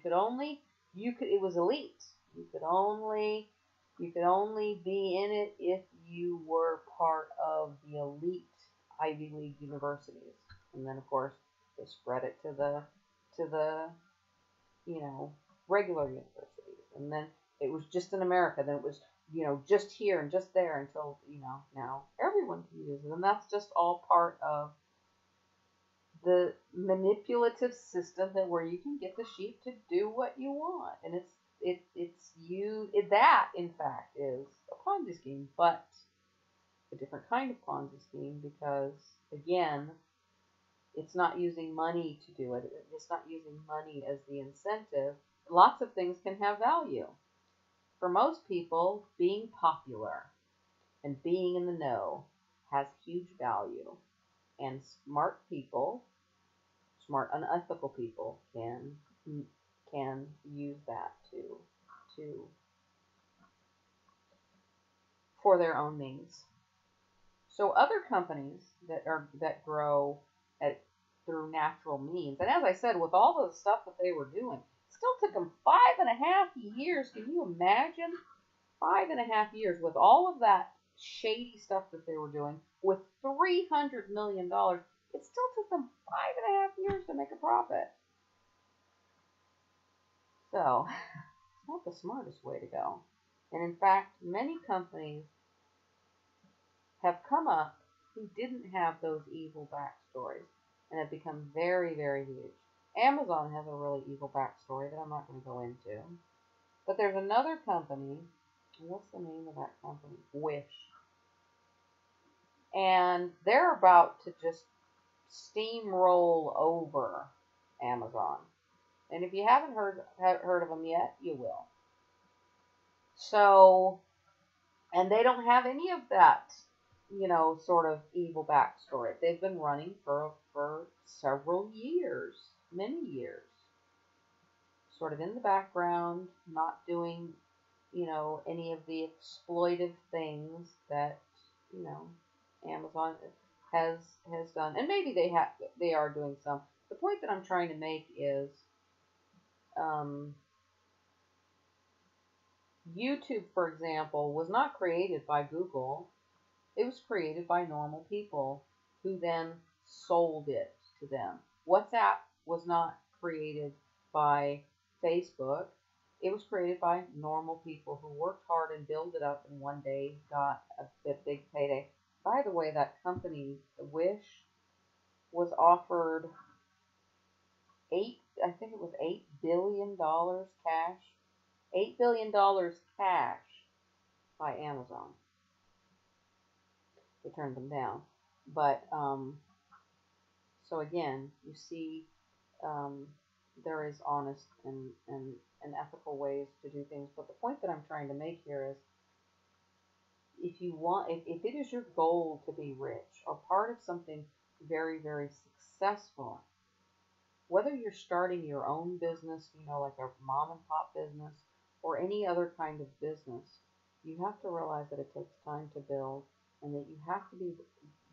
was elite. You could only be in it if you were part of the elite Ivy League universities. And then, of course, they spread it to the regular universities. And then it was just in America. Then it was, just here and just there until, now everyone can use it. And that's just all part of the manipulative system where you can get the sheep to do what you want. And that, in fact, is a Ponzi scheme, but a different kind of Ponzi scheme because, again, it's not using money to do it. It's not using money as the incentive. Lots of things can have value. For most people, being popular and being in the know has huge value. And smart unethical people can use that for their own means. So other companies that grow through natural means, and as I said, with all the stuff that they were doing, it still took them 5.5 years. Can you imagine? 5.5 years with all of that shady stuff that they were doing, with $300 million, it still took them 5.5 years to make a profit. So, it's not the smartest way to go. And in fact, many companies have come up who didn't have those evil backstories and have become very, very huge. Amazon has a really evil backstory that I'm not going to go into. But there's another company, what's the name of that company? Wish. And they're about to just steamroll over Amazon. And if you haven't heard of them yet, you will. So, and they don't have any of that, sort of evil backstory. They've been running for several years, many years. Sort of in the background, not doing, any of the exploitive things that, Amazon has done. And maybe they are doing some. The point that I'm trying to make is YouTube, for example, was not created by Google. It was created by normal people who then sold it to them. WhatsApp was not created by Facebook. It was created by normal people who worked hard and built it up and one day got a big payday. By the way, that company, Wish, was offered $8 billion cash. $8 billion cash by Amazon. they turned them down. But so again, you see, um, there is honest and ethical ways to do things. But the point that I'm trying to make here is, if you want, if it is your goal to be rich or part of something very, very successful, whether you're starting your own business, like a mom and pop business or any other kind of business, you have to realize that it takes time to build and that you have to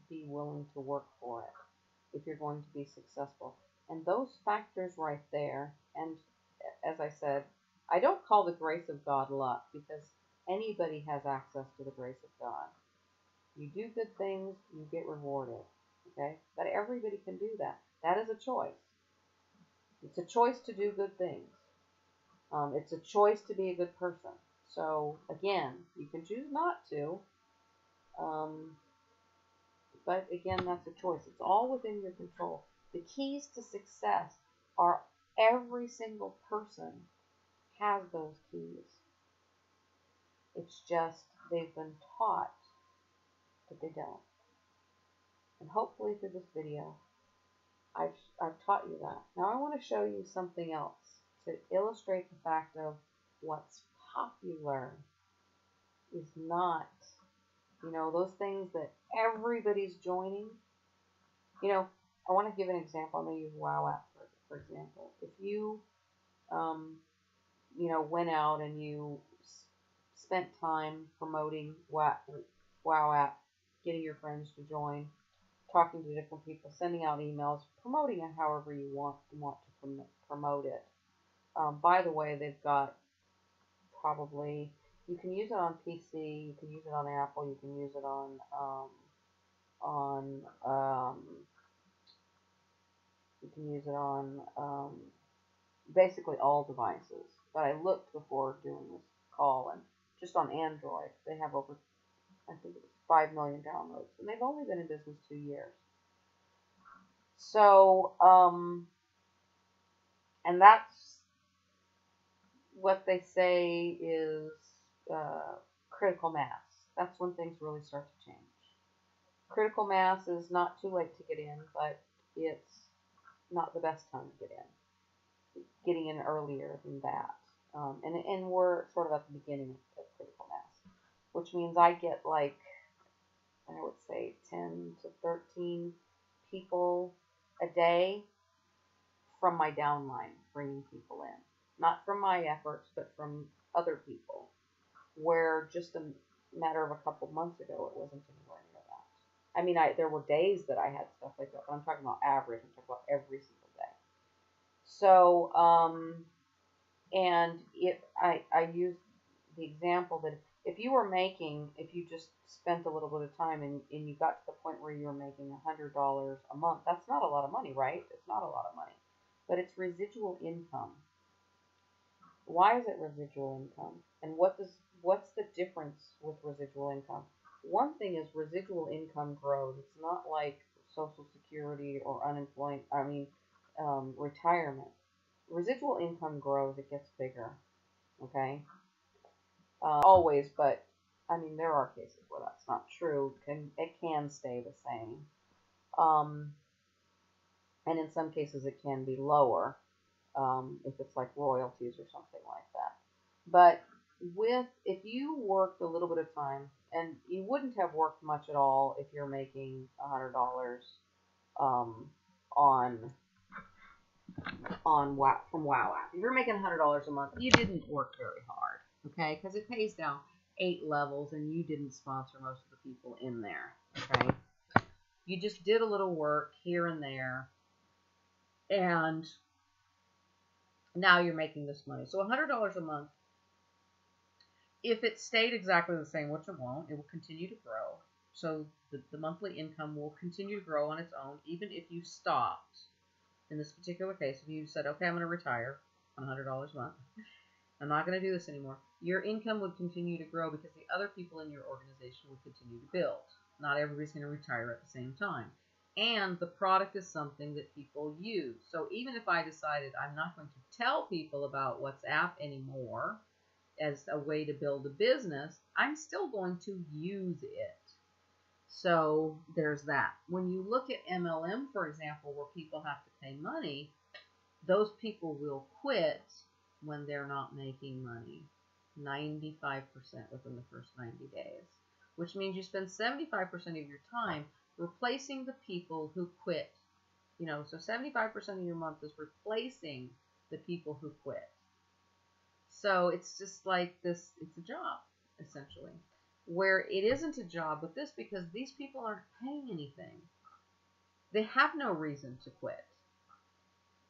be willing to work for it if you're going to be successful. And those factors right there, and as I said, I don't call the grace of God luck, because anybody has access to the grace of God. You do good things, you get rewarded. Okay? But everybody can do that. That is a choice. It's a choice to do good things. It's a choice to be a good person. So, again, you can choose not to. But again, that's a choice. It's all within your control. The keys to success are, every single person has those keys. It's just they've been taught that they don't. And hopefully through this video, I've taught you that. Now I want to show you something else to illustrate the fact of what's popular is not, those things that everybody's joining. I want to give an example. I'm going to use WoW app for example. If you, went out and you spent time promoting WoW app, getting your friends to join, talking to different people, sending out emails, promoting it however you want to promote it. By the way, they've got probably, you can use it on PC, you can use it on Apple, you can use it you can use it on basically all devices. But I looked before doing this call, and just on Android, they have over, I think it was 5 million downloads, and they've only been in business 2 years. So, and that's what they say is critical mass. That's when things really start to change. Critical mass is not too late to get in, but it's not the best time to get in. Getting in earlier than that. And we're sort of at the beginning of critical mass, which means I get like, I would say 10 to 13 people a day from my downline, bringing people in. Not from my efforts, but from other people, where just a matter of a couple months ago, it wasn't anywhere near that. I mean, there were days that I had stuff like that, but I'm talking about average. I'm talking about every single day. So, and if I use the example that if you just spent a little bit of time and you got to the point where you were making $100 a month, that's not a lot of money, right? It's not a lot of money, but it's residual income. Why is it residual income? And what's the difference with residual income? One thing is residual income grows. It's not like Social Security or unemployment, retirement. Residual income grows, it gets bigger, okay? Always, but I mean, there are cases where that's not true. It can stay the same. And in some cases it can be lower, if it's like royalties or something like that. But if you worked a little bit of time, and you wouldn't have worked much at all if you're making $100 from WoW app. If you're making $100 a month, you didn't work very hard, okay? Because it pays down 8 levels, and you didn't sponsor most of the people in there, okay? You just did a little work here and there, and now you're making this money. So $100 a month, if it stayed exactly the same, which it won't, it will continue to grow. So the monthly income will continue to grow on its own, even if you stopped. In this particular case, if you said, okay, I'm going to retire on $100 a month, I'm not going to do this anymore, your income would continue to grow because the other people in your organization would continue to build. Not everybody's going to retire at the same time. And the product is something that people use. So even if I decided I'm not going to tell people about WhatsApp anymore as a way to build a business, I'm still going to use it. So there's that. When you look at MLM, for example, where people have to pay money, those people will quit when they're not making money. 95% within the first 90 days. Which means you spend 75% of your time replacing the people who quit. You know, so 75% of your month is replacing the people who quit. So it's just like this, it's a job, essentially. Where it isn't a job with this because these people aren't paying anything. They have no reason to quit.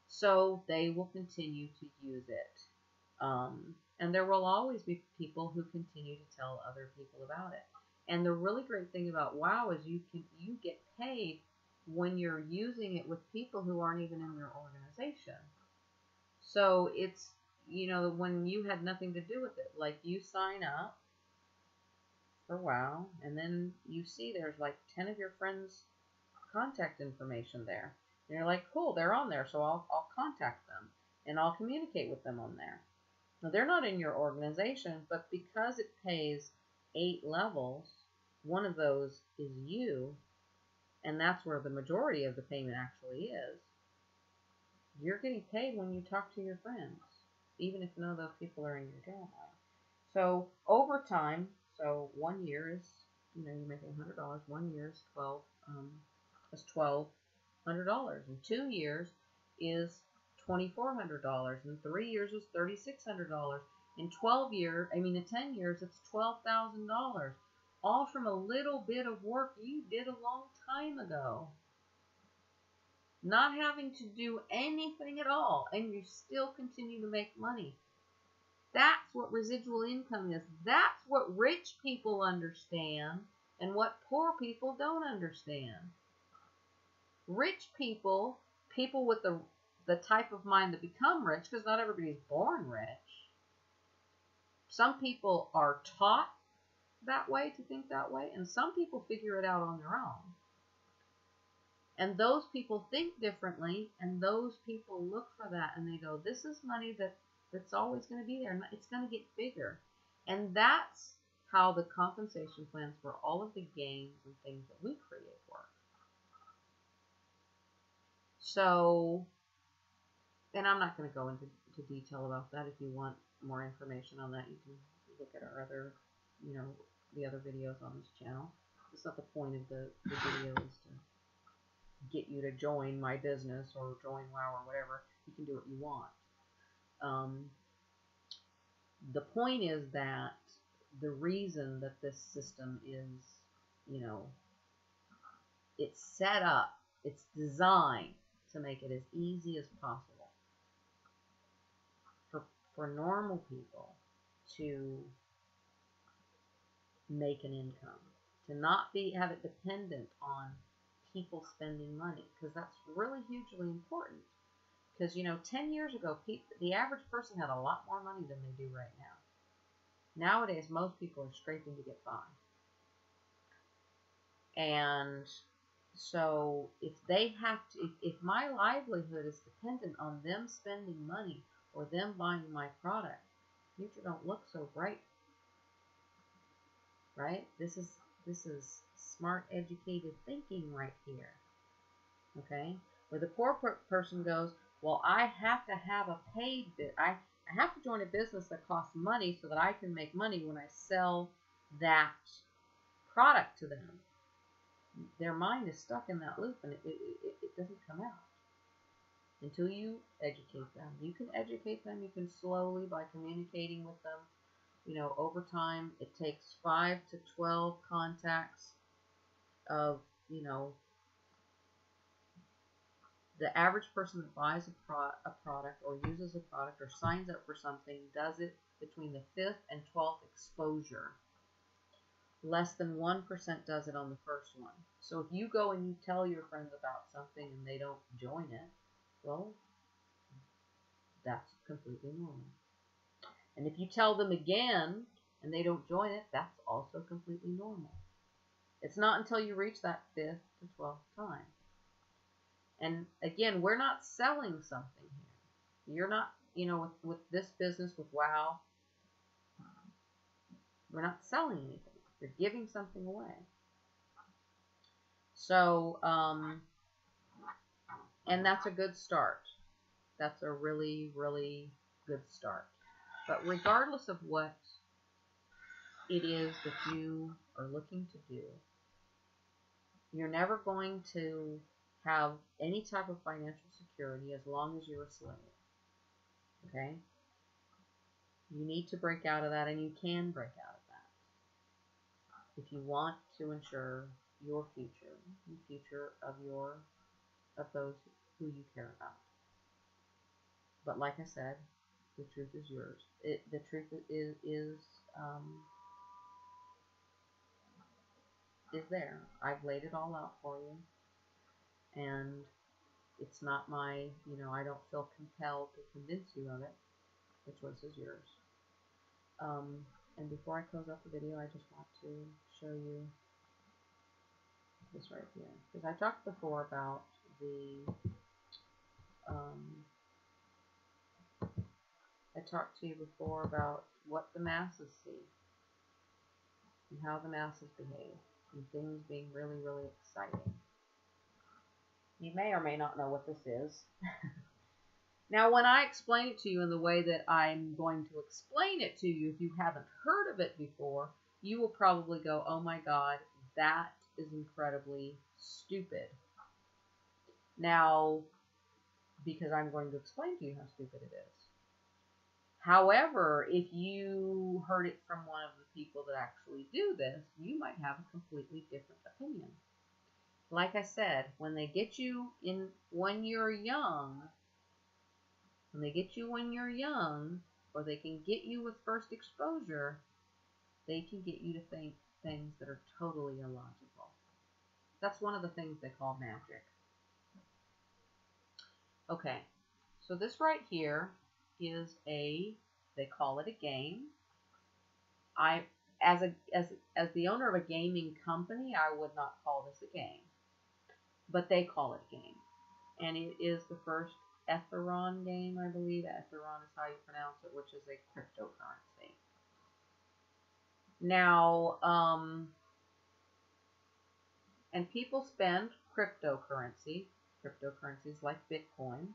So they will continue to use it. And there will always be people who continue to tell other people about it. And the really great thing about WOW is you get paid when you're using it with people who aren't even in your organization. So it's, you know, when you had nothing to do with it, like you sign up for WOW, and then you see there's like 10 of your friends' contact information there. And you're like, cool, they're on there, so I'll contact them, and I'll communicate with them on there. Now, they're not in your organization, but because it pays 8 levels, one of those is you, and that's where the majority of the payment actually is. You're getting paid when you talk to your friends, even if none of those people are in your downline. So over time, so 1 year is, you know, you're making $100. 1 year is $1,200, and 2 years is $2,400, and 3 years is $3,600. In 10 years, it's $12,000, all from a little bit of work you did a long time ago. Not having to do anything at all, and you still continue to make money. That's what residual income is. That's what rich people understand and what poor people don't understand. Rich people, people with the type of mind that become rich, because not everybody is born rich. Some people are taught that way, to think that way, and some people figure it out on their own. And those people think differently, and those people look for that, and they go, this is money that's always going to be there. It's going to get bigger. And that's how the compensation plans for all of the games and things that we create work. So, and I'm not going to go into detail about that. If you want more information on that, you can look at our other, you know, the other videos on this channel. It's not the point of the video is to get you to join my business or join WOW or whatever. You can do what you want. The point is that the reason that this system is, you know, it's set up, it's designed to make it as easy as possible for normal people to make an income, to not have it dependent on people spending money, because that's really hugely important. Because, you know, 10 years ago, the average person had a lot more money than they do right now. Nowadays, most people are scraping to get by. And so if they have to, if my livelihood is dependent on them spending money or them buying my product, the future don't look so bright. Right? This is smart, educated thinking right here. Okay? Where the poor person goes, well, I have to have a paid bit. I have to join a business that costs money so that I can make money when I sell that product to them. Their mind is stuck in that loop, and it doesn't come out until you educate them. You can educate them. You can slowly, by communicating with them. You know, over time, it takes 5 to 12 contacts of, you know, the average person that buys a product or uses a product or signs up for something does it between the 5th and 12th exposure. Less than 1% does it on the first one. So if you go and you tell your friends about something and they don't join it, well, that's completely normal. And if you tell them again and they don't join it, that's also completely normal. It's not until you reach that 5th to 12th time. And again, we're not selling something here. You're not, you know, with this business, with WOW, we're not selling anything. You're giving something away. So, and that's a good start. That's a really, really good start. But regardless of what it is that you are looking to do, you're never going to have any type of financial security as long as you're a slave. Okay? You need to break out of that, and you can break out of that if you want to ensure your future, the future of those who you care about. But like I said, the truth is yours. The truth is there. I've laid it all out for you, and it's not my, I don't feel compelled to convince you of it. The choice is yours. And before I close up the video, I just want to show you this right here, because I talked before about I talked to you before about what the masses see and how the masses behave, and things being really, really exciting. You may or may not know what this is. Now, when I explain it to you in the way that I'm going to explain it to you, if you haven't heard of it before, you will probably go, oh my God, that is incredibly stupid. Now, because I'm going to explain to you how stupid it is. However, if you heard it from one of the people that actually do this, you might have a completely different opinion. Like I said, when they get you when you're young, or they can get you with first exposure, they can get you to think things that are totally illogical. That's one of the things they call magic. Okay, so this right here is they call it a game. As the owner of a gaming company, I would not call this a game, but they call it a game, and it is the first Etheron game, I believe. Etheron is how you pronounce it, which is a cryptocurrency. Now, and people spend cryptocurrencies like Bitcoin,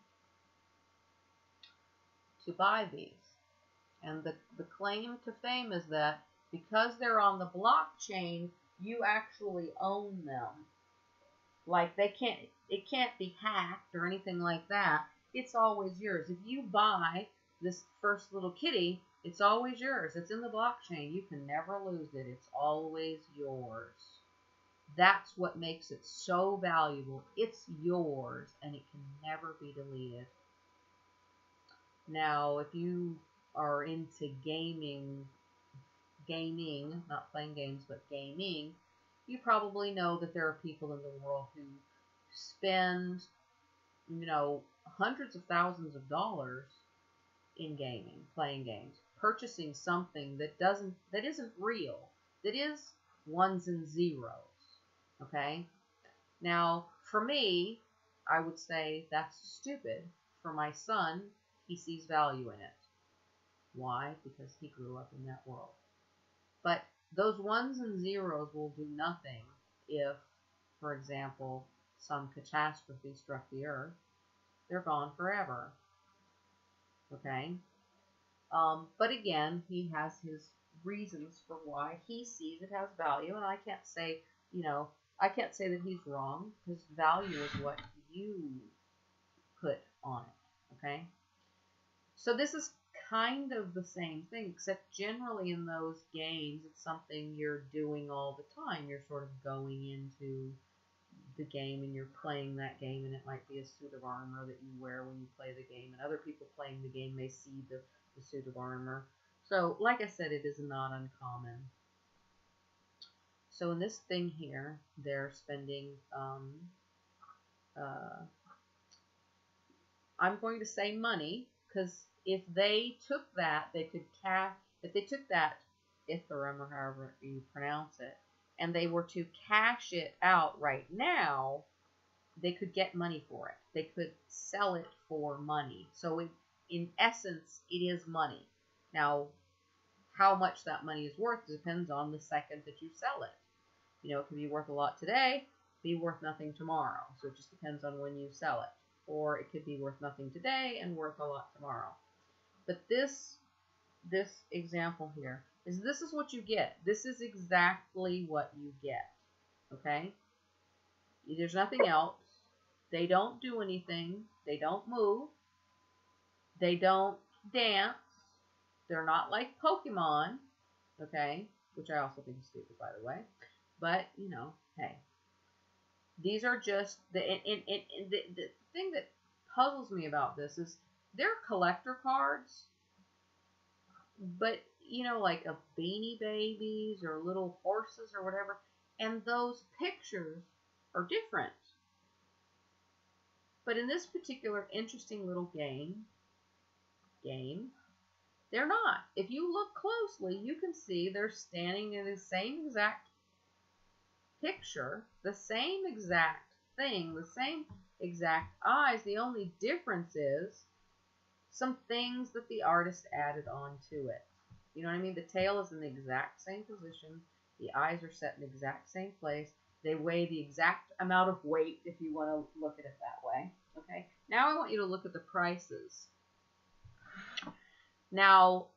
to buy these. And the claim to fame is that because they're on the blockchain, you actually own them. Like it can't be hacked or anything like that. It's always yours. If you buy this first little kitty, it's always yours. It's in the blockchain. You can never lose it. It's always yours. That's what makes it so valuable. It's yours, and it can never be deleted. Now, if you are into gaming, not playing games, but gaming, you probably know that there are people in the world who spend, hundreds of thousands of dollars in gaming, playing games, purchasing something that isn't real, that is ones and zeros. Okay? Now, for me, I would say that's stupid. For my son, he sees value in it. Why? Because he grew up in that world. But those ones and zeros will do nothing if, for example, some catastrophe struck the earth. They're gone forever. Okay? But again, he has his reasons for why he sees it has value, and I can't say, that he's wrong, because value is what you put on it. Okay? So this is kind of the same thing, except generally in those games, it's something you're doing all the time. You're sort of going into the game and you're playing that game, and it might be a suit of armor that you wear when you play the game, and other people playing the game may see the suit of armor. So, like I said, it is not uncommon. So in this thing here, they're spending, I'm going to say money, because if they took that, if they took that Ethereum, or however you pronounce it, and they were to cash it out right now, they could get money for it. They could sell it for money. So in essence, it is money. Now, how much that money is worth depends on the second that you sell it. It could be worth a lot today, be worth nothing tomorrow. So it just depends on when you sell it. Or it could be worth nothing today and worth a lot tomorrow. But this example here is this is what you get. This is exactly what you get. Okay? There's nothing else. They don't do anything. They don't move. They don't dance. They're not like Pokemon. Okay? Which I also think is stupid, by the way. But, you know, hey. These are just, the thing that puzzles me about this is they're collector cards, but, you know, like of Beanie Babies or little horses or whatever, and those pictures are different. But in this particular interesting little game, they're not. If you look closely, you can see they're standing in the same exact picture, the same exact thing, the same exact eyes. The only difference is some things that the artist added on to it. You know what I mean? The tail is in the exact same position. The eyes are set in the exact same place. They weigh the exact amount of weight, if you want to look at it that way. Okay. Now I want you to look at the prices. Now,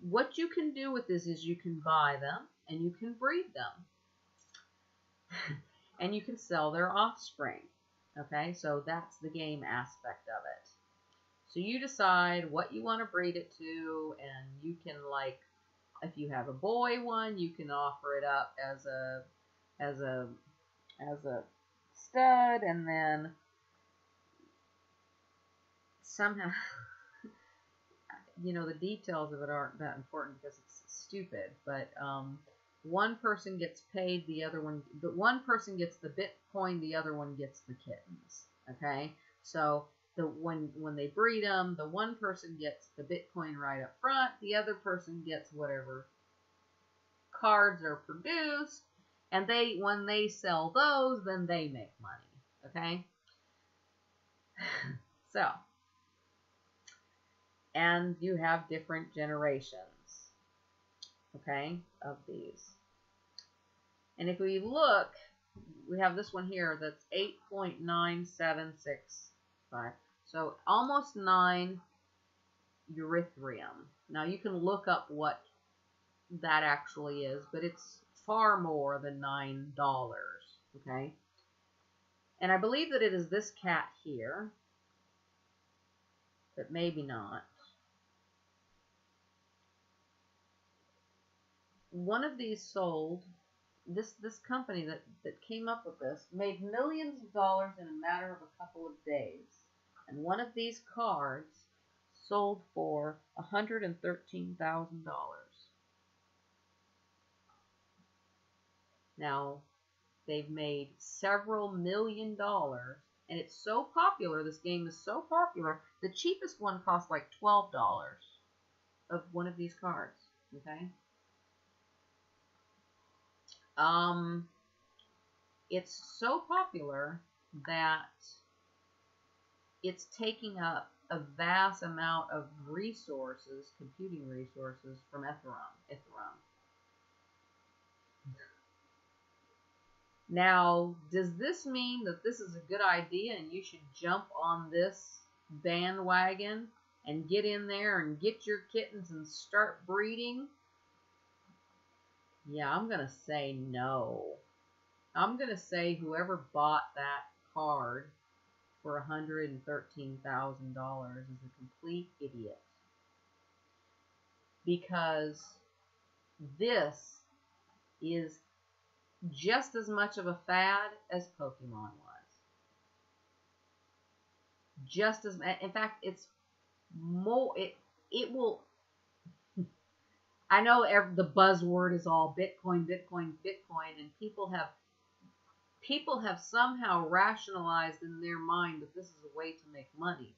what you can do with this is you can buy them and you can breed them and you can sell their offspring. Okay, so that's the game aspect of it. So you decide what you want to breed it to, and you can, like, if you have a boy one, you can offer it up as a stud, and then somehow you know, the details of it aren't that important because it's stupid, but one person gets paid, the other one, but one person gets the Bitcoin, the other one gets the kittens. Okay, so when they breed them, the one person gets the Bitcoin right up front, the other person gets whatever cards are produced, and when they sell those, then they make money. Okay, so. And you have different generations, okay, of these. And if we look, we have this one here that's 8.9765. So almost 9 Erythrium. Now you can look up what that actually is, but it's far more than $9, okay? And I believe that it is this cat here, but maybe not. One of these sold, this company that came up with this made millions of dollars in a matter of a couple of days. And one of these cards sold for $113,000. Now, they've made several million dollars, and it's so popular, this game is so popular, the cheapest one cost like $12 of one of these cards, okay? It's so popular that it's taking up a vast amount of resources, computing resources, from Ethereum. Now, does this mean that this is a good idea and you should jump on this bandwagon and get in there and get your kittens and start breeding? Yeah, I'm going to say no. I'm going to say whoever bought that card for $113,000 is a complete idiot. Because this is just as much of a fad as Pokemon was. Just as, in fact, it's more, it will, I know the buzzword is all Bitcoin, Bitcoin, Bitcoin, and people have somehow rationalized in their mind that this is a way to make money.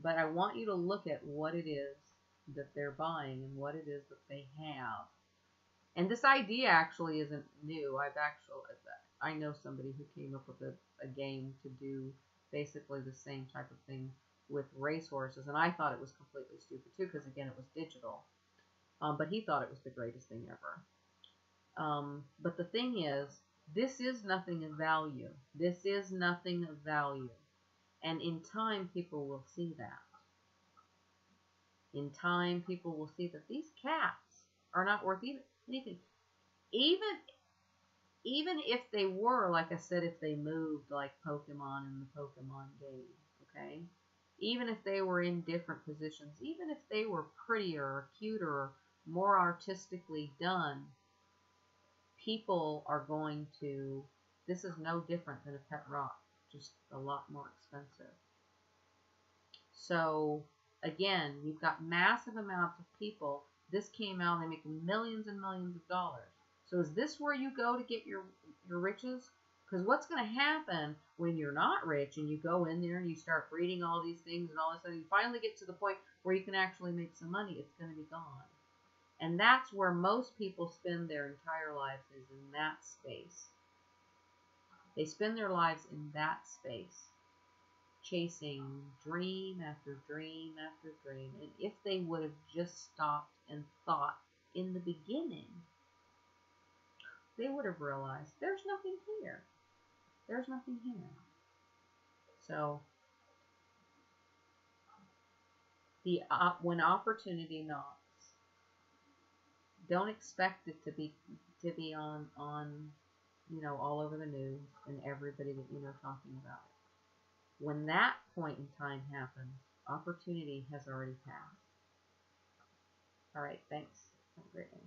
But I want you to look at what it is that they're buying and what it is that they have. And this idea actually isn't new. I know somebody who came up with a game to do basically the same type of thing with racehorses, and I thought it was completely stupid too, because again, it was digital. But he thought it was the greatest thing ever. But the thing is, this is nothing of value. This is nothing of value. And in time, people will see that. In time, people will see that these cats are not worth anything. Even if they were, like I said, if they moved like Pokemon in the Pokemon game, okay? Even if they were in different positions, even if they were prettier or cuter or more artistically done, people are going to, this is no different than a pet rock, just a lot more expensive. So again, you've got massive amounts of people. This came out, they're making millions and millions of dollars. So is this where you go to get your riches? Because what's going to happen when you're not rich and you go in there and you start breeding all these things and all this, and you finally get to the point where you can actually make some money, it's going to be gone. And that's where most people spend their entire lives, is in that space. They spend their lives in that space, chasing dream after dream after dream. And if they would have just stopped and thought in the beginning, they would have realized there's nothing here. There's nothing here. So when opportunity knocks, don't expect it to be on all over the news and everybody that talking about it. When that point in time happens, opportunity has already passed. All right, thanks. Have a great day.